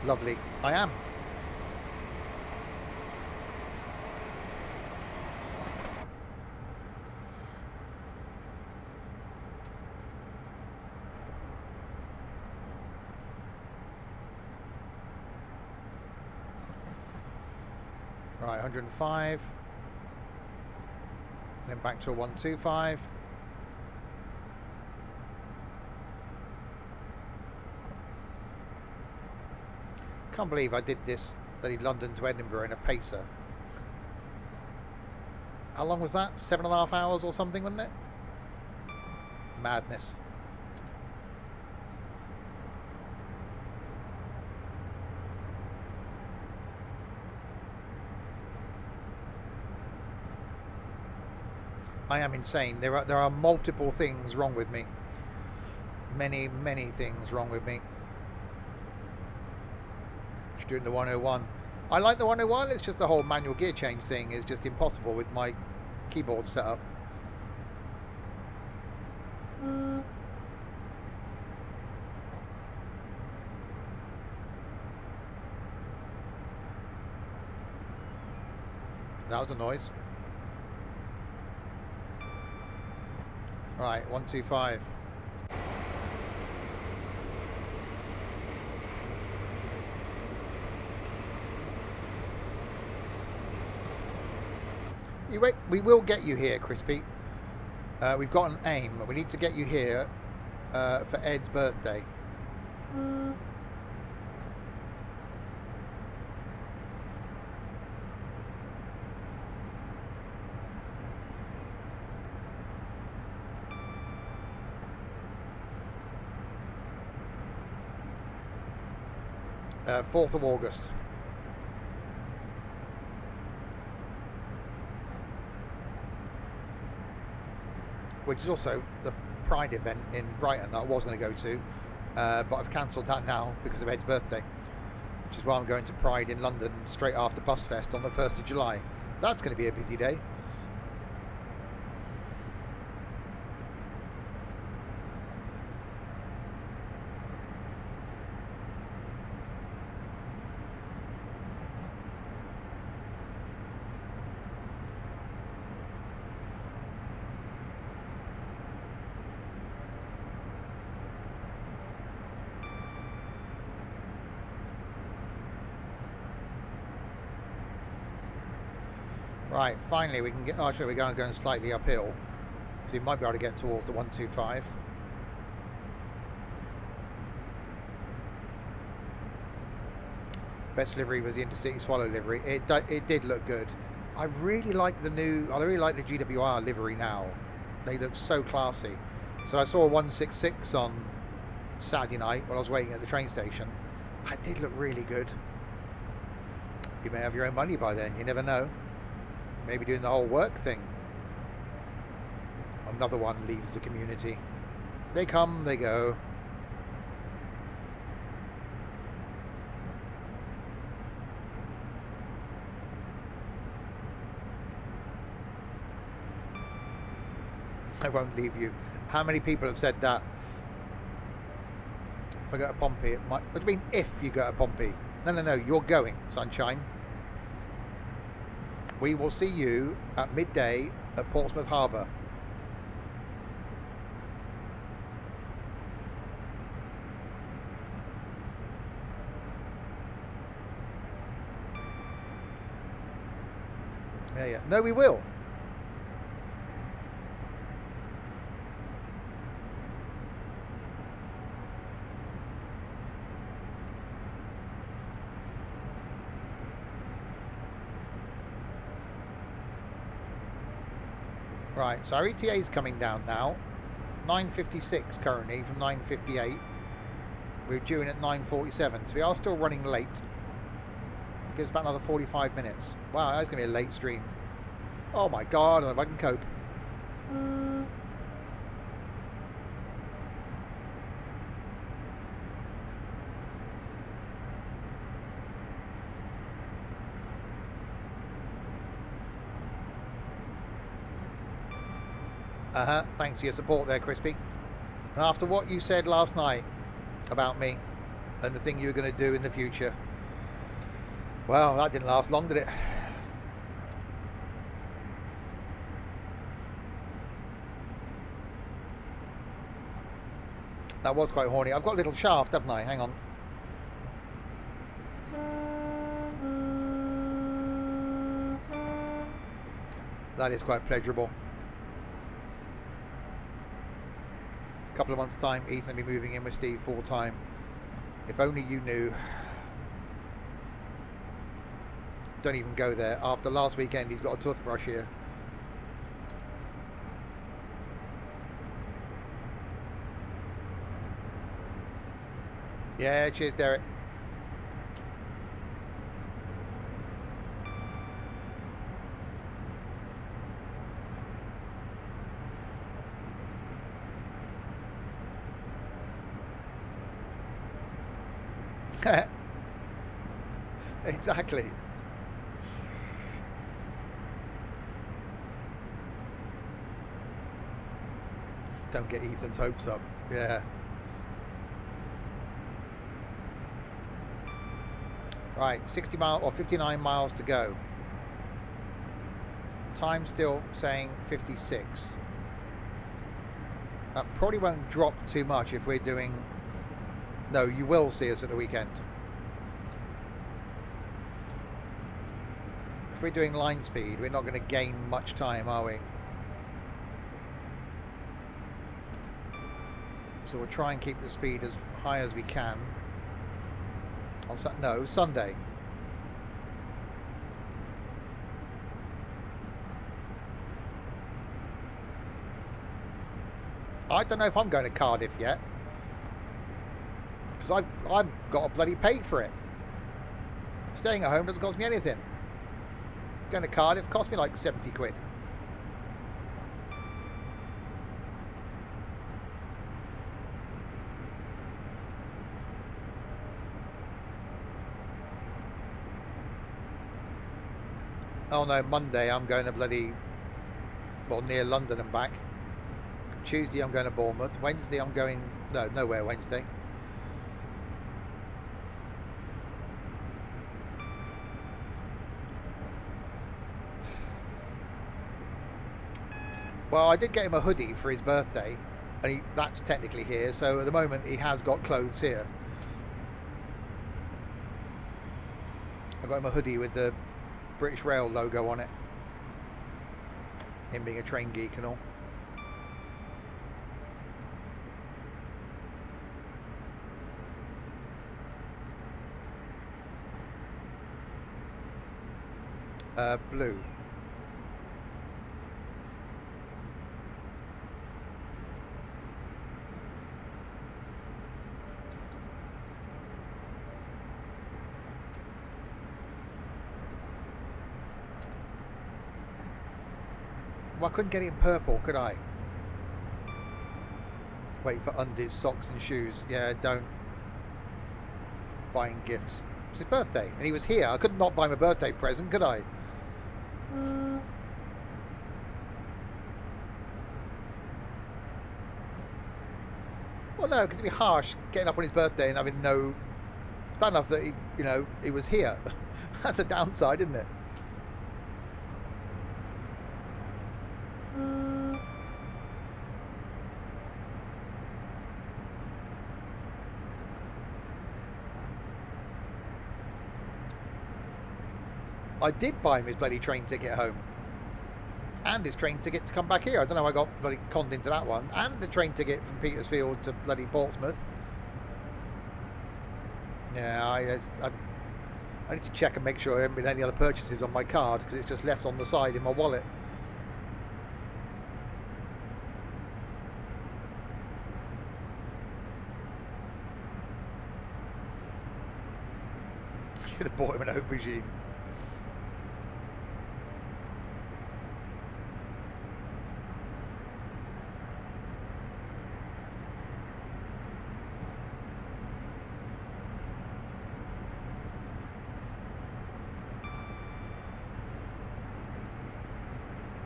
S1: Lovely. I am. Right, 105. Then back to a 125. Can't believe I did this bloody London to Edinburgh in a pacer. How long was that? 7.5 hours or something, wasn't it? Madness. I am insane. There are multiple things wrong with me. Many things wrong with me. Doing the 101. I like the 101. It's just the whole manual gear change thing is just impossible with my keyboard setup. That was a noise. Right, 125. You wait, we will get you here, Crispy. We've got an aim. We need to get you here for Ed's birthday. Uh, 4th of August. Which is also the Pride event in Brighton that I was going to go to, but I've cancelled that now because of Ed's birthday, which is why I'm going to Pride in London straight after Busfest on the 1st of July. That's going to be a busy day. Right, finally we can get. Oh, actually, we're going slightly uphill, so you might be able to get towards the 125. Best livery was the Intercity Swallow livery. It did look good. I really like the GWR livery now. They look so classy. So I saw a 166 on Saturday night while I was waiting at the train station. It did look really good. You may have your own money by then. You never know. Maybe doing the whole work thing. Another one leaves the community. They come, they go. I won't leave you. How many people have said that? If I go to Pompey, it might. What do you mean if you go to Pompey? No, you're going, sunshine. We will see you at midday at Portsmouth Harbour. Yeah. No, we will. Right, so our ETA is coming down now. 9:56 currently from 9:58. We're due in at 9:47, so we are still running late. It gives about another 45 minutes. Wow, that's going to be a late stream. Oh my god, I don't know if I can cope. Thanks for your support there, Crispy. And after what you said last night about me and the thing you were going to do in the future, well, that didn't last long, did it? That was quite horny. I've got a little shaft, haven't I? Hang on. That is quite pleasurable. Couple of months' time, Ethan will be moving in with Steve full time. If only you knew. Don't even go there. After last weekend, he's got a toothbrush here. Yeah, cheers, Derek. Exactly. Don't get Ethan's hopes up. Yeah. Right, 60 miles or 59 miles to go. Time still saying 56. That probably won't drop too much if we're doing... No, you will see us at the weekend. If we're doing line speed, we're not going to gain much time, are we? So we'll try and keep the speed as high as we can. On Sunday. I don't know if I'm going to Cardiff yet. Because I've got to bloody pay for it. Staying at home doesn't cost me anything. Going to Cardiff cost me like 70 quid. Oh no, Monday I'm going to bloody... Well, near London and back. Tuesday I'm going to Bournemouth. Wednesday I'm going... No, nowhere Wednesday. Well, I did get him a hoodie for his birthday, and that's technically here, so at the moment he has got clothes here. I got him a hoodie with the British Rail logo on it. Him being a train geek and all. Blue. Well, I couldn't get it in purple, could I? Wait for undies, socks and shoes. Yeah, don't. Buying gifts. It's his birthday, and he was here. I could not buy him a birthday present, could I? Well, no, because it'd be harsh getting up on his birthday and having no... It's bad enough that he was here. That's a downside, isn't it? I did buy him his bloody train ticket home. And his train ticket to come back here. I don't know how I got bloody conned into that one. And the train ticket from Petersfield to bloody Portsmouth. Yeah, I need to check and make sure there haven't been any other purchases on my card, because it's just left on the side in my wallet. Should have bought him an aubergine.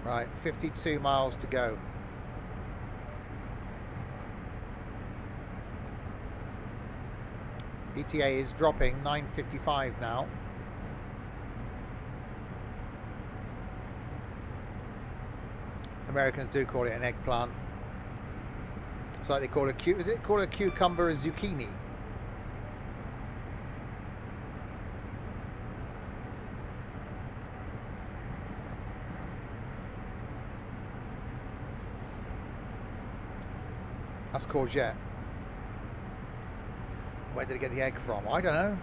S1: Right, 52 miles to go. ETA is dropping, 9:55 now. Americans do call it an eggplant. It's like they call it is it called a cucumber, a zucchini? That's courgette. Where did it get the egg from? I don't know.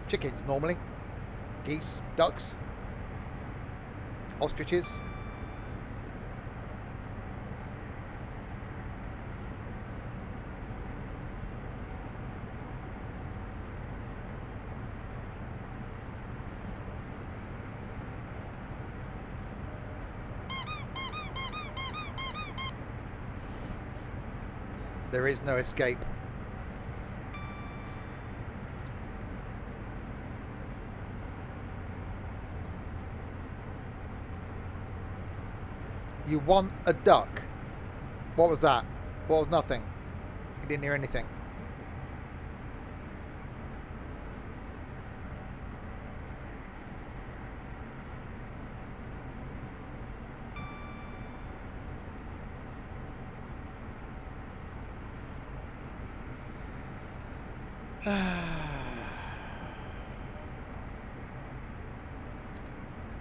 S1: Chickens, normally. Geese, ducks, ostriches. There is no escape. You want a duck. What was that? What was nothing? You didn't hear anything.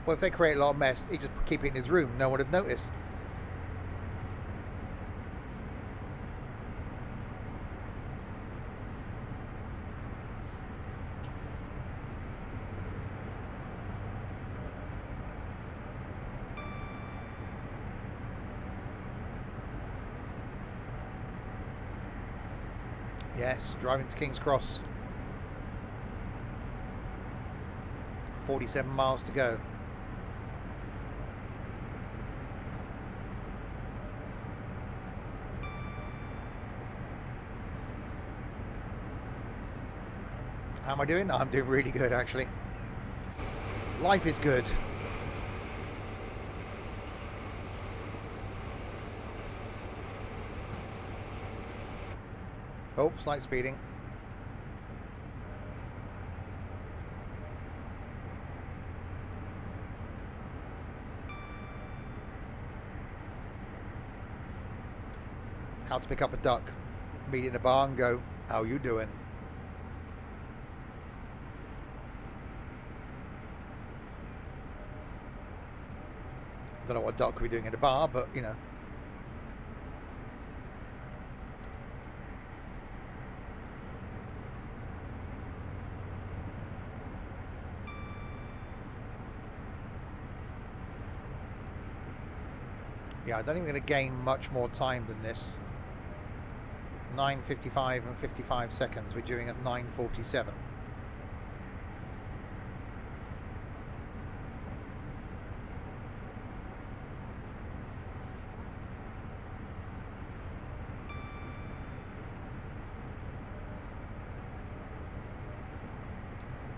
S1: Well, if they create a lot of mess, he just keep it in his room. No one would notice. Yes, driving to King's Cross. 47 miles to go. How am I doing? I'm doing really good, actually. Life is good. Oh, slight speeding. How to pick up a duck. Meet it in a bar and go, how you doing? I don't know what duck we're doing in a bar, but you know. Yeah, I don't think we're going to gain much more time than this. 9:55 and 55 seconds. We're doing at 9:47.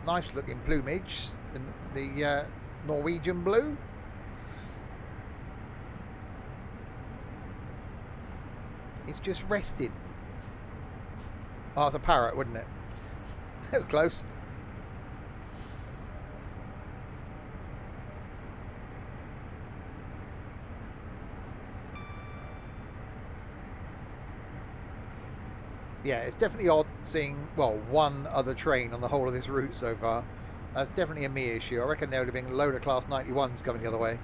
S1: Nice looking plumage, the Norwegian blue. It's just resting. Oh, it's a parrot, wouldn't it? That was close. Yeah, it's definitely odd seeing, well, one other train on the whole of this route so far. That's definitely a me issue. I reckon there would have been a load of Class 91s coming the other way.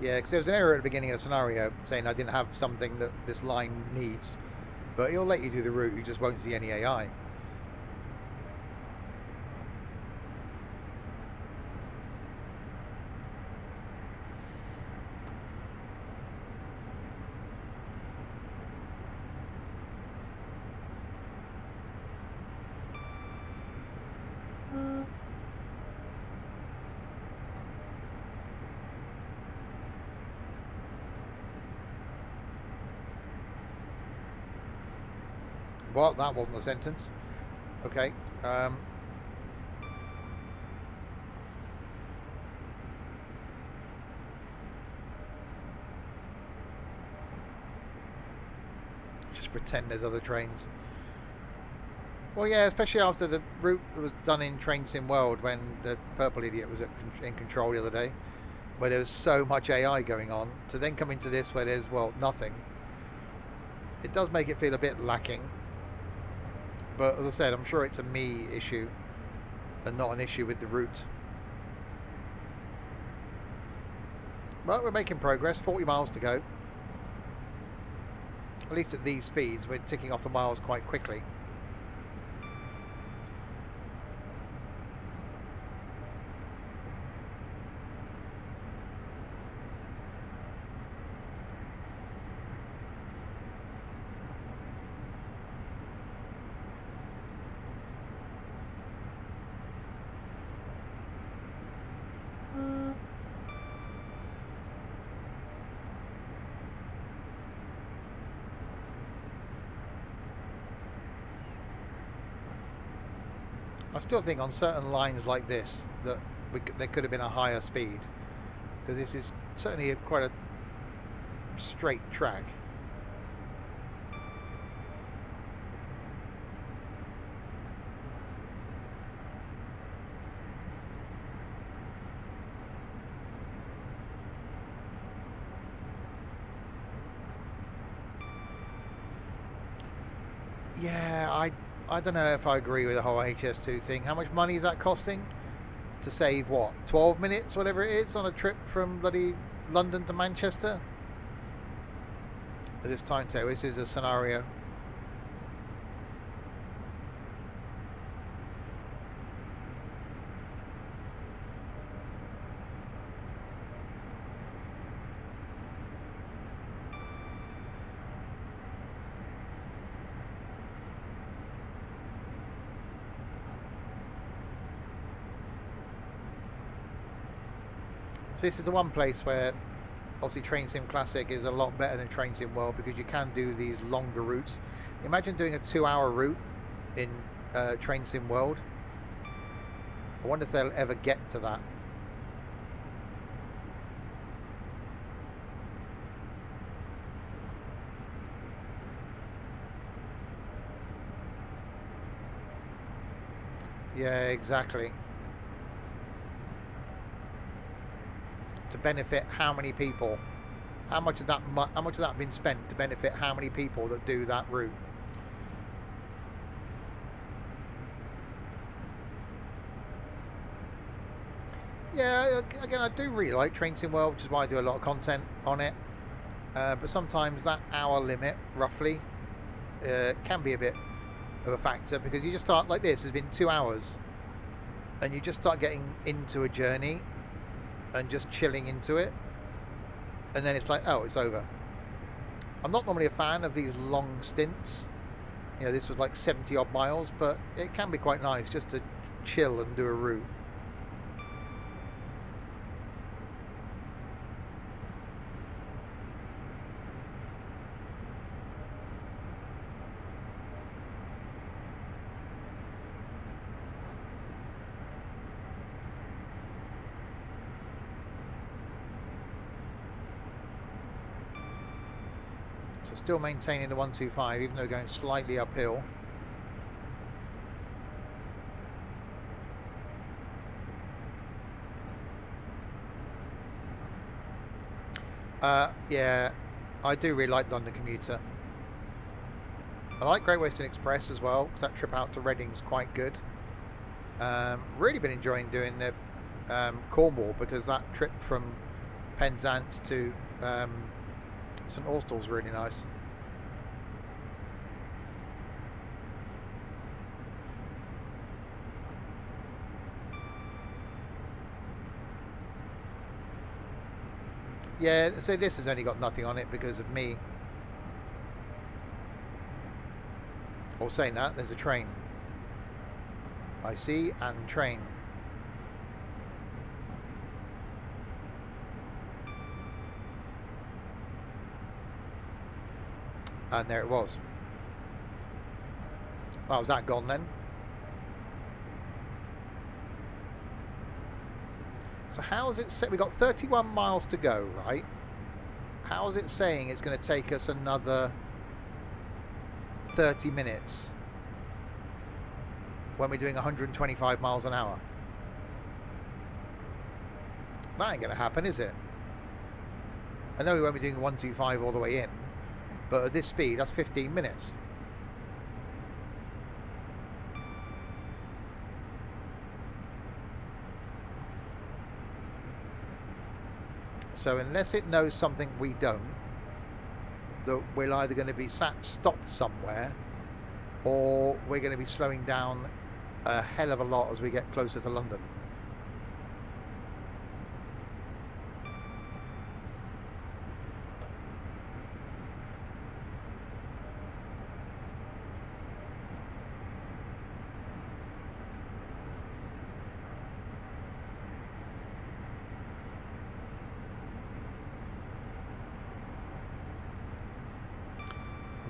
S1: Yeah, because there was an error at the beginning of the scenario saying I didn't have something that this line needs. But he'll let you do the route, you just won't see any AI. Well, that wasn't a sentence. Okay. Just pretend there's other trains. Well, yeah, especially after the route that was done in Train Sim World when the purple idiot was in control the other day, where there was so much AI going on, to then come into this where there's, well, nothing. It does make it feel a bit lacking. But as I said, I'm sure it's a me issue and not an issue with the route. But we're making progress, 40 miles to go. At least at these speeds, we're ticking off the miles quite quickly. I still think on certain lines like this that there could have been a higher speed, because this is certainly quite a straight track. Yeah, I don't know if I agree with the whole HS2 thing. How much money is that costing? To save what, 12 minutes, whatever it is, on a trip from bloody London to Manchester? At this timetable, this is a scenario. So this is the one place where obviously Train Sim Classic is a lot better than Train Sim World, because you can do these longer routes. Imagine doing a 2-hour route in Train Sim World. I wonder if they'll ever get to that. Yeah, exactly. To benefit how many people? How much has that been spent to benefit how many people that do that route? Yeah, again, I do really like Train Sim World, which is why I do a lot of content on it. But sometimes that hour limit, roughly, can be a bit of a factor, because you just start like this. It's been 2 hours, and you just start getting into a journey and just chilling into it, and then it's like, oh, it's over. I'm not normally a fan of these long stints. You know, this was like 70 odd miles, but it can be quite nice just to chill and do a route. So still maintaining the 125, even though going slightly uphill. Yeah, I do really like London Commuter. I like Great Western Express as well, because that trip out to Reading is quite good. Really been enjoying doing the Cornwall, because that trip from Penzance to St Austell's really nice. Yeah, so this has only got nothing on it because of me. Or saying that, there's a train. I see, and train. And there it was. Oh, was that gone then? So how is it set? We've got 31 miles to go, right? How is it saying it's going to take us another 30 minutes when we're doing 125 miles an hour? That ain't going to happen, is it? I know we won't be doing 125 all the way in, but at this speed, that's 15 minutes. So unless it knows something we don't, that we're either going to be stopped somewhere, or we're going to be slowing down a hell of a lot as we get closer to London.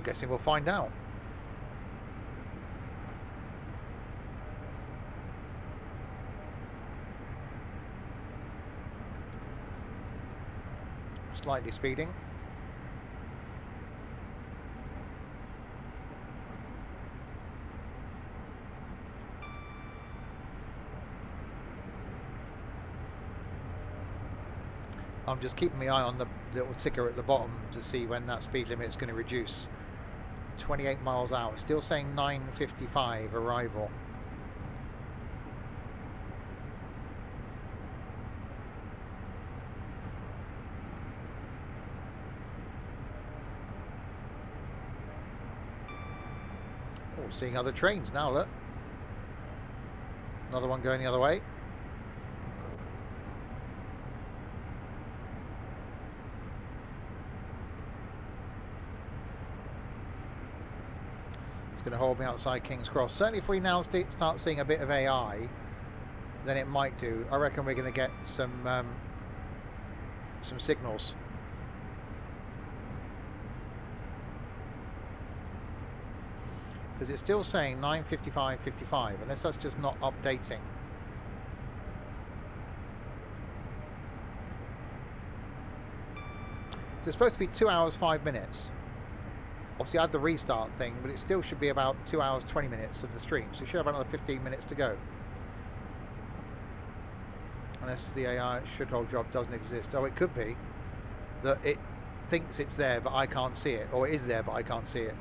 S1: Guessing we'll find out. Slightly speeding. I'm just keeping my eye on the little ticker at the bottom to see when that speed limit is going to reduce. 28 miles an hour. Still saying 9:55 arrival. Oh, seeing other trains now, look. Another one going the other way. Going to hold me outside King's Cross. Certainly if we now start seeing a bit of AI, then it might do. I reckon we're going to get some signals. Because it's still saying 9:55:55, unless that's just not updating. So it's supposed to be 2 hours 5 minutes. Obviously I had the restart thing, but it still should be about 2 hours 20 minutes of the stream, so we should have another 15 minutes to go. Unless the AI should hold job doesn't exist. Oh, it could be that it thinks it's there but I can't see it, or it is there but I can't see it.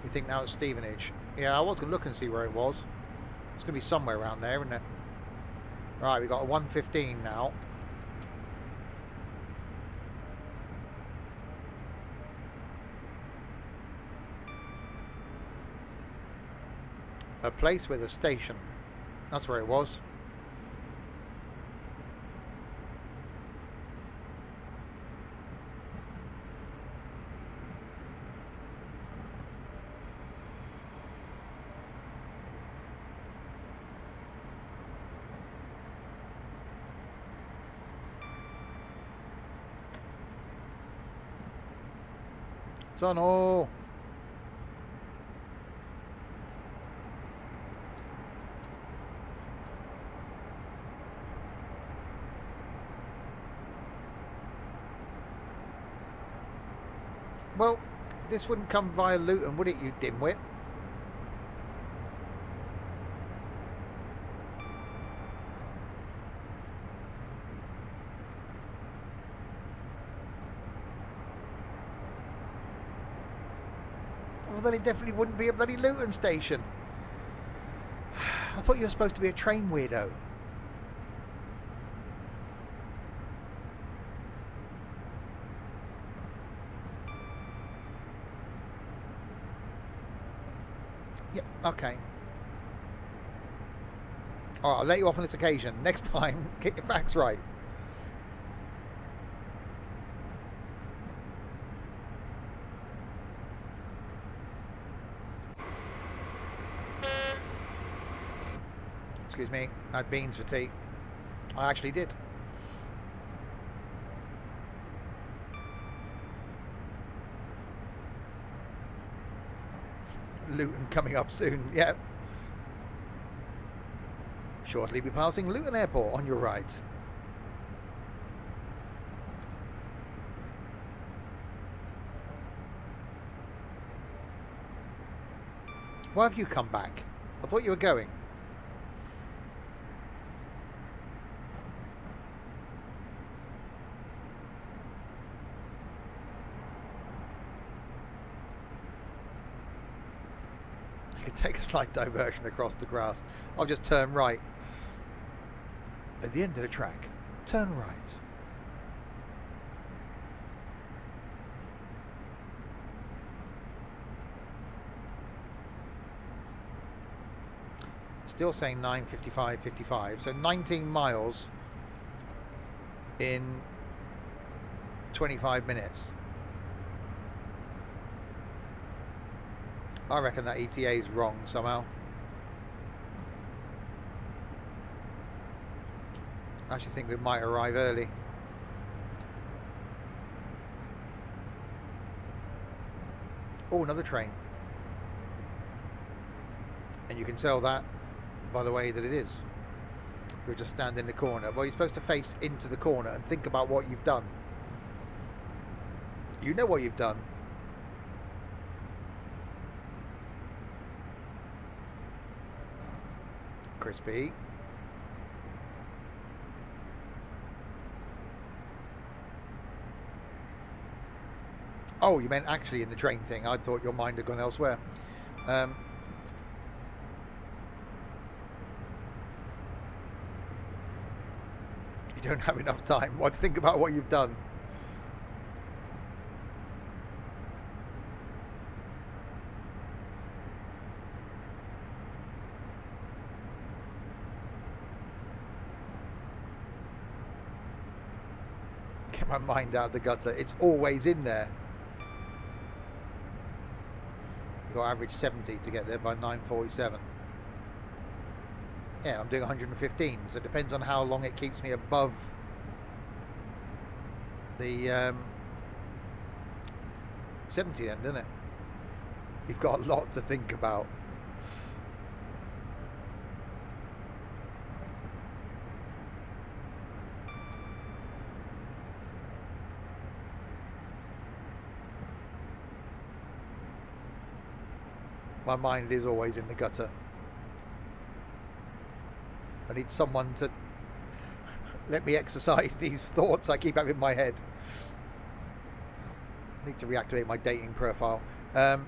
S1: You think now it's Stevenage? Yeah, I was going to look and see where it was. It's going to be somewhere around there, isn't it? Right, we've got a 1:15 now. A place with a station. That's where it was. Tunnel. Well, this wouldn't come via Luton, would it, you dimwit? Well, then it definitely wouldn't be a bloody Luton station. I thought you were supposed to be a train weirdo. Yeah, okay. Alright, I'll let you off on this occasion. Next time, get your facts right. Excuse me, I had beans for tea. I actually did. Luton coming up soon, yep. Shortly be passing Luton Airport on your right. Why have you come back? I thought you were going. Take a slight diversion across the grass. I'll just turn right. At the end of the track, turn right. Still saying 9:55:55, so 19 miles in 25 minutes. I reckon that ETA is wrong somehow. I actually think we might arrive early. Oh, another train. And you can tell that by the way that it is. You'll just stand in the corner. Well, you're supposed to face into the corner and think about what you've done. You know what you've done. Crispy. Oh, you meant actually in the train thing. I thought your mind had gone elsewhere. You don't have enough time. What to think about what you've done. Get my mind out of the gutter. It's always in there. You've got average 70 to get there by 9:47. Yeah, I'm doing 115, so it depends on how long it keeps me above the 70 then, doesn't it? You've got a lot to think about. My mind is always in the gutter. I need someone to let me exercise these thoughts I keep having in my head. I need to reactivate my dating profile. Yeah,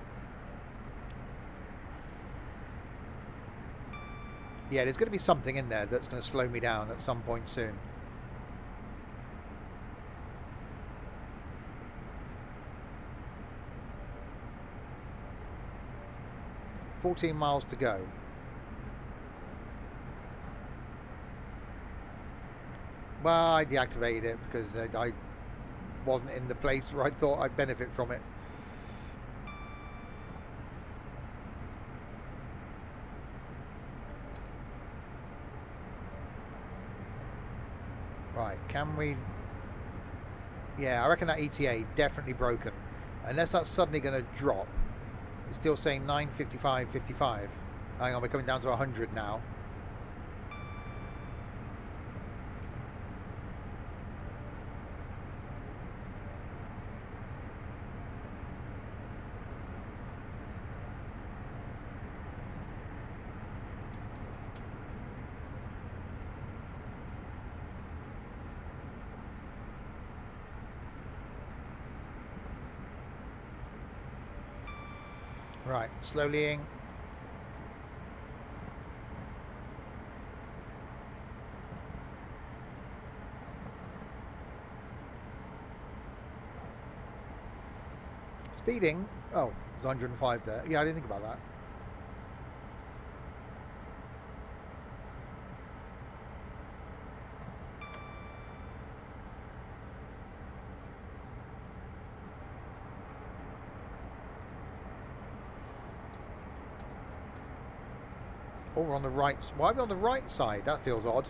S1: there's going to be something in there that's going to slow me down at some point soon. $14 miles to go. Well, I deactivated it because I wasn't in the place where I thought I'd benefit from it. Right, can we... Yeah, I reckon that ETA definitely broken. Unless that's suddenly going to drop. It's still saying 9:55:55. Hang on, we're coming down to 100 now. Right, slowly in. Speeding. Oh, it was 105 there. Yeah, I didn't think about that. Oh, we're on the right. Why are we on the right side? That feels odd.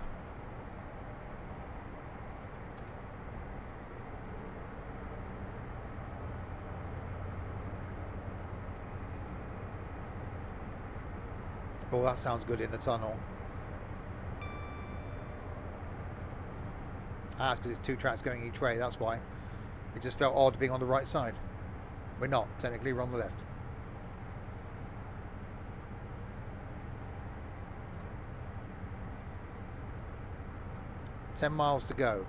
S1: Oh, that sounds good in the tunnel. Ah, it's because it's two tracks going each way. That's why. It just felt odd being on the right side. We're not. Technically, we're on the left. $10 miles to go.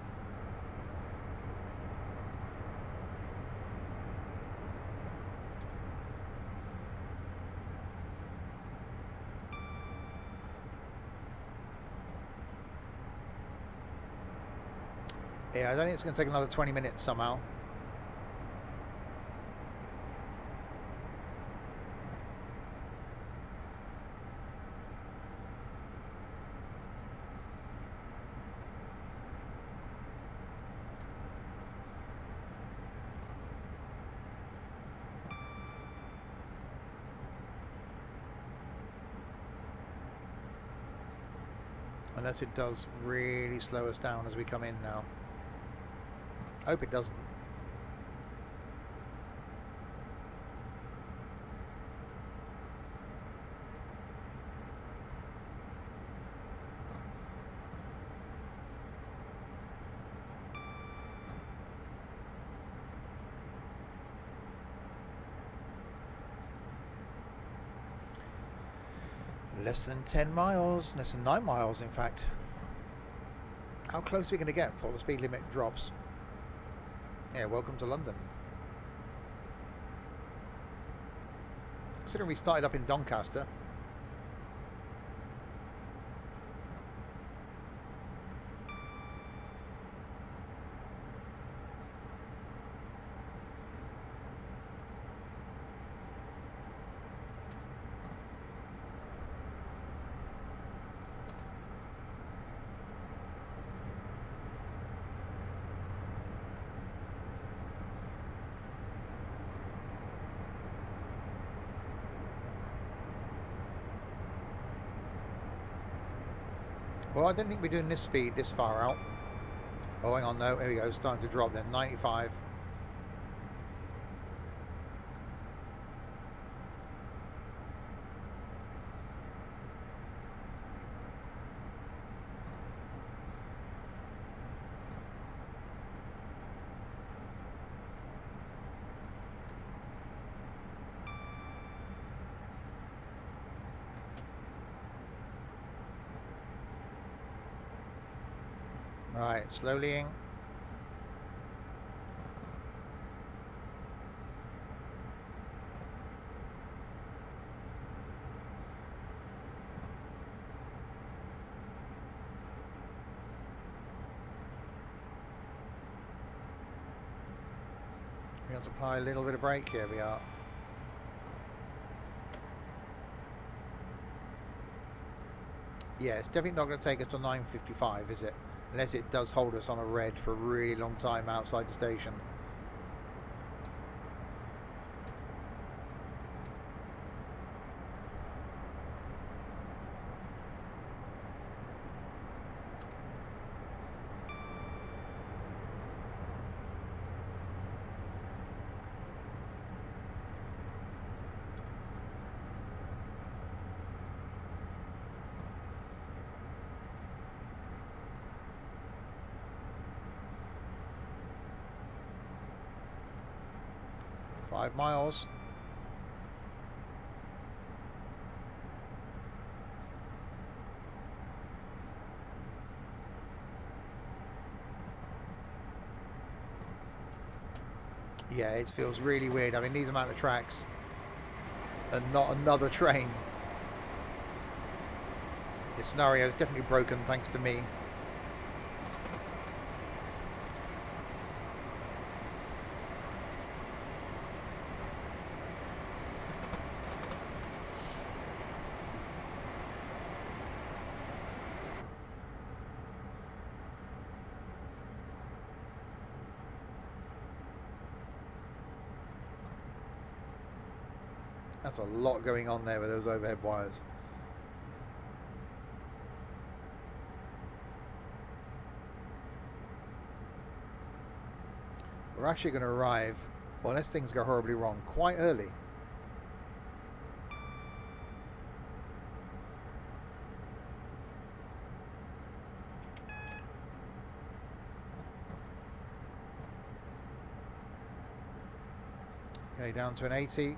S1: Yeah, I don't think it's going to take another 20 minutes somehow. Unless it does really slow us down as we come in now. Hope it doesn't. Less than 10 miles, less than 9 miles in fact. How close are we going to get before the speed limit drops? Yeah, welcome to London. Considering we started up in Doncaster. Well, I don't think we're doing this speed this far out. Oh, hang on, no. Here we go. It's starting to drop then. 95. Right, slowly in. We have to apply a little bit of brake. Here we are. Yeah, it's definitely not going to take us to 9:55, is it? Unless it does hold us on a red for a really long time outside the station. Five miles. Yeah, it feels really weird. I mean, these amount of tracks and not another train. This scenario is definitely broken thanks to me. That's a lot going on there with those overhead wires. We're actually going to arrive, well, unless things go horribly wrong, quite early. Okay, down to an 80.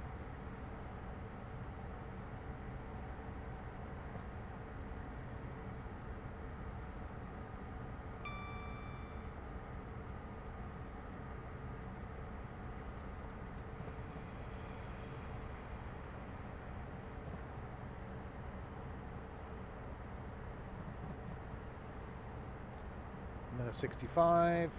S1: And then a 65.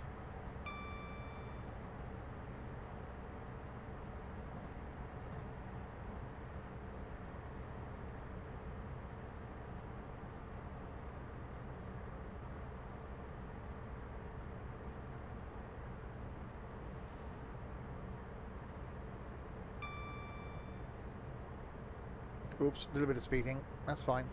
S1: Oops, a little bit of speeding. That's fine.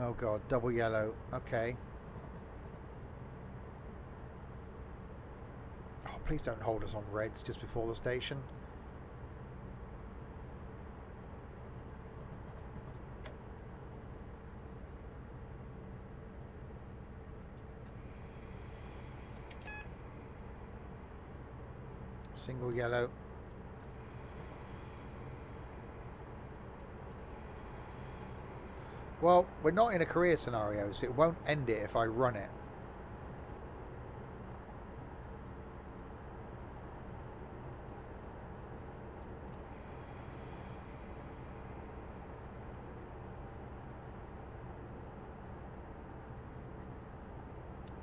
S1: Oh god, double yellow. Okay. Oh, please don't hold us on reds just before the station. Single yellow. Well, we're not in a career scenario, so it won't end it if I run it.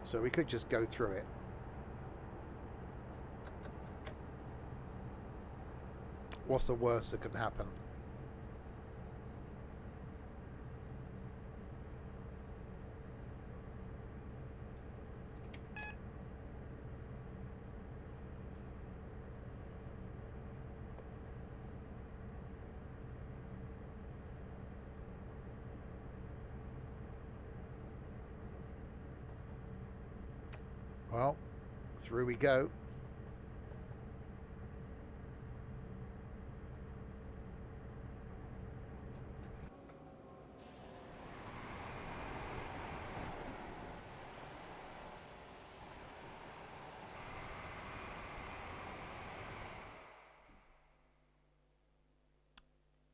S1: So we could just go through it. What's the worst that can happen? Well, through we go.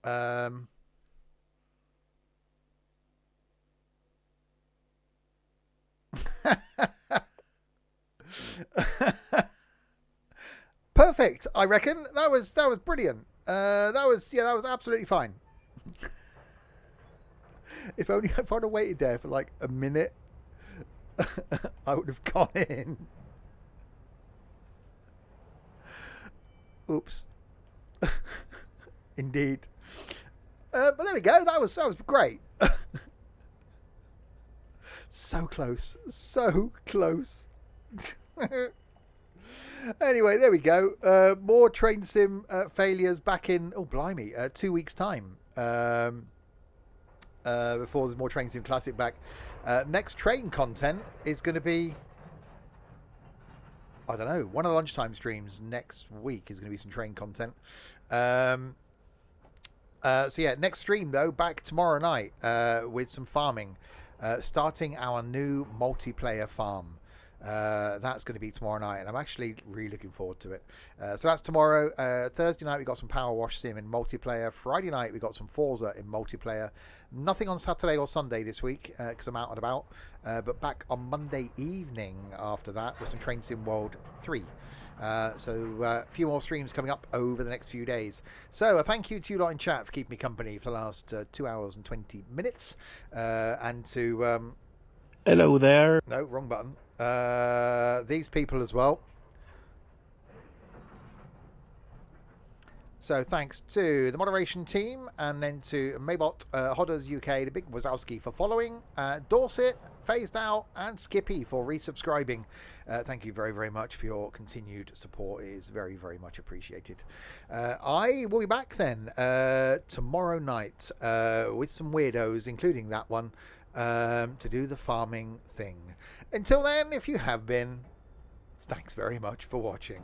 S1: Um, Perfect, I reckon. That was brilliant. That was absolutely fine. If only I'd have waited there for like a minute, I would have gone in. Oops. Indeed. But there we go. That was great. So close. So close. Anyway, there we go. More train sim failures back in, oh blimey, 2 weeks time. Before there's more train sim classic back. Next train content is going to be, I don't know, one of the lunchtime streams next week is going to be some train content. So yeah, next stream though, back tomorrow night with some farming. Starting our new multiplayer farm. That's going to be tomorrow night, and I'm actually really looking forward to it. So that's tomorrow. Thursday night we got some Power Wash Sim in multiplayer. Friday night we got some Forza in multiplayer. Nothing on Saturday or Sunday this week because I'm out and about. But back on Monday evening after that with some Train Sim World 3. So a few more streams coming up over the next few days. So a thank you to you lot in chat for keeping me company for the last 2 hours and 20 minutes. And to...
S2: Hello there.
S1: No, wrong button. These people as well. So thanks to the moderation team, and then to Maybot, Hodders UK, the Big Wazowski for following, Dorset, Phased Out, and Skippy for resubscribing. Thank you very, very much for your continued support. It is very, very much appreciated. I will be back then tomorrow night with some weirdos, including that one, to do the farming thing. Until then, if you have been, thanks very much for watching.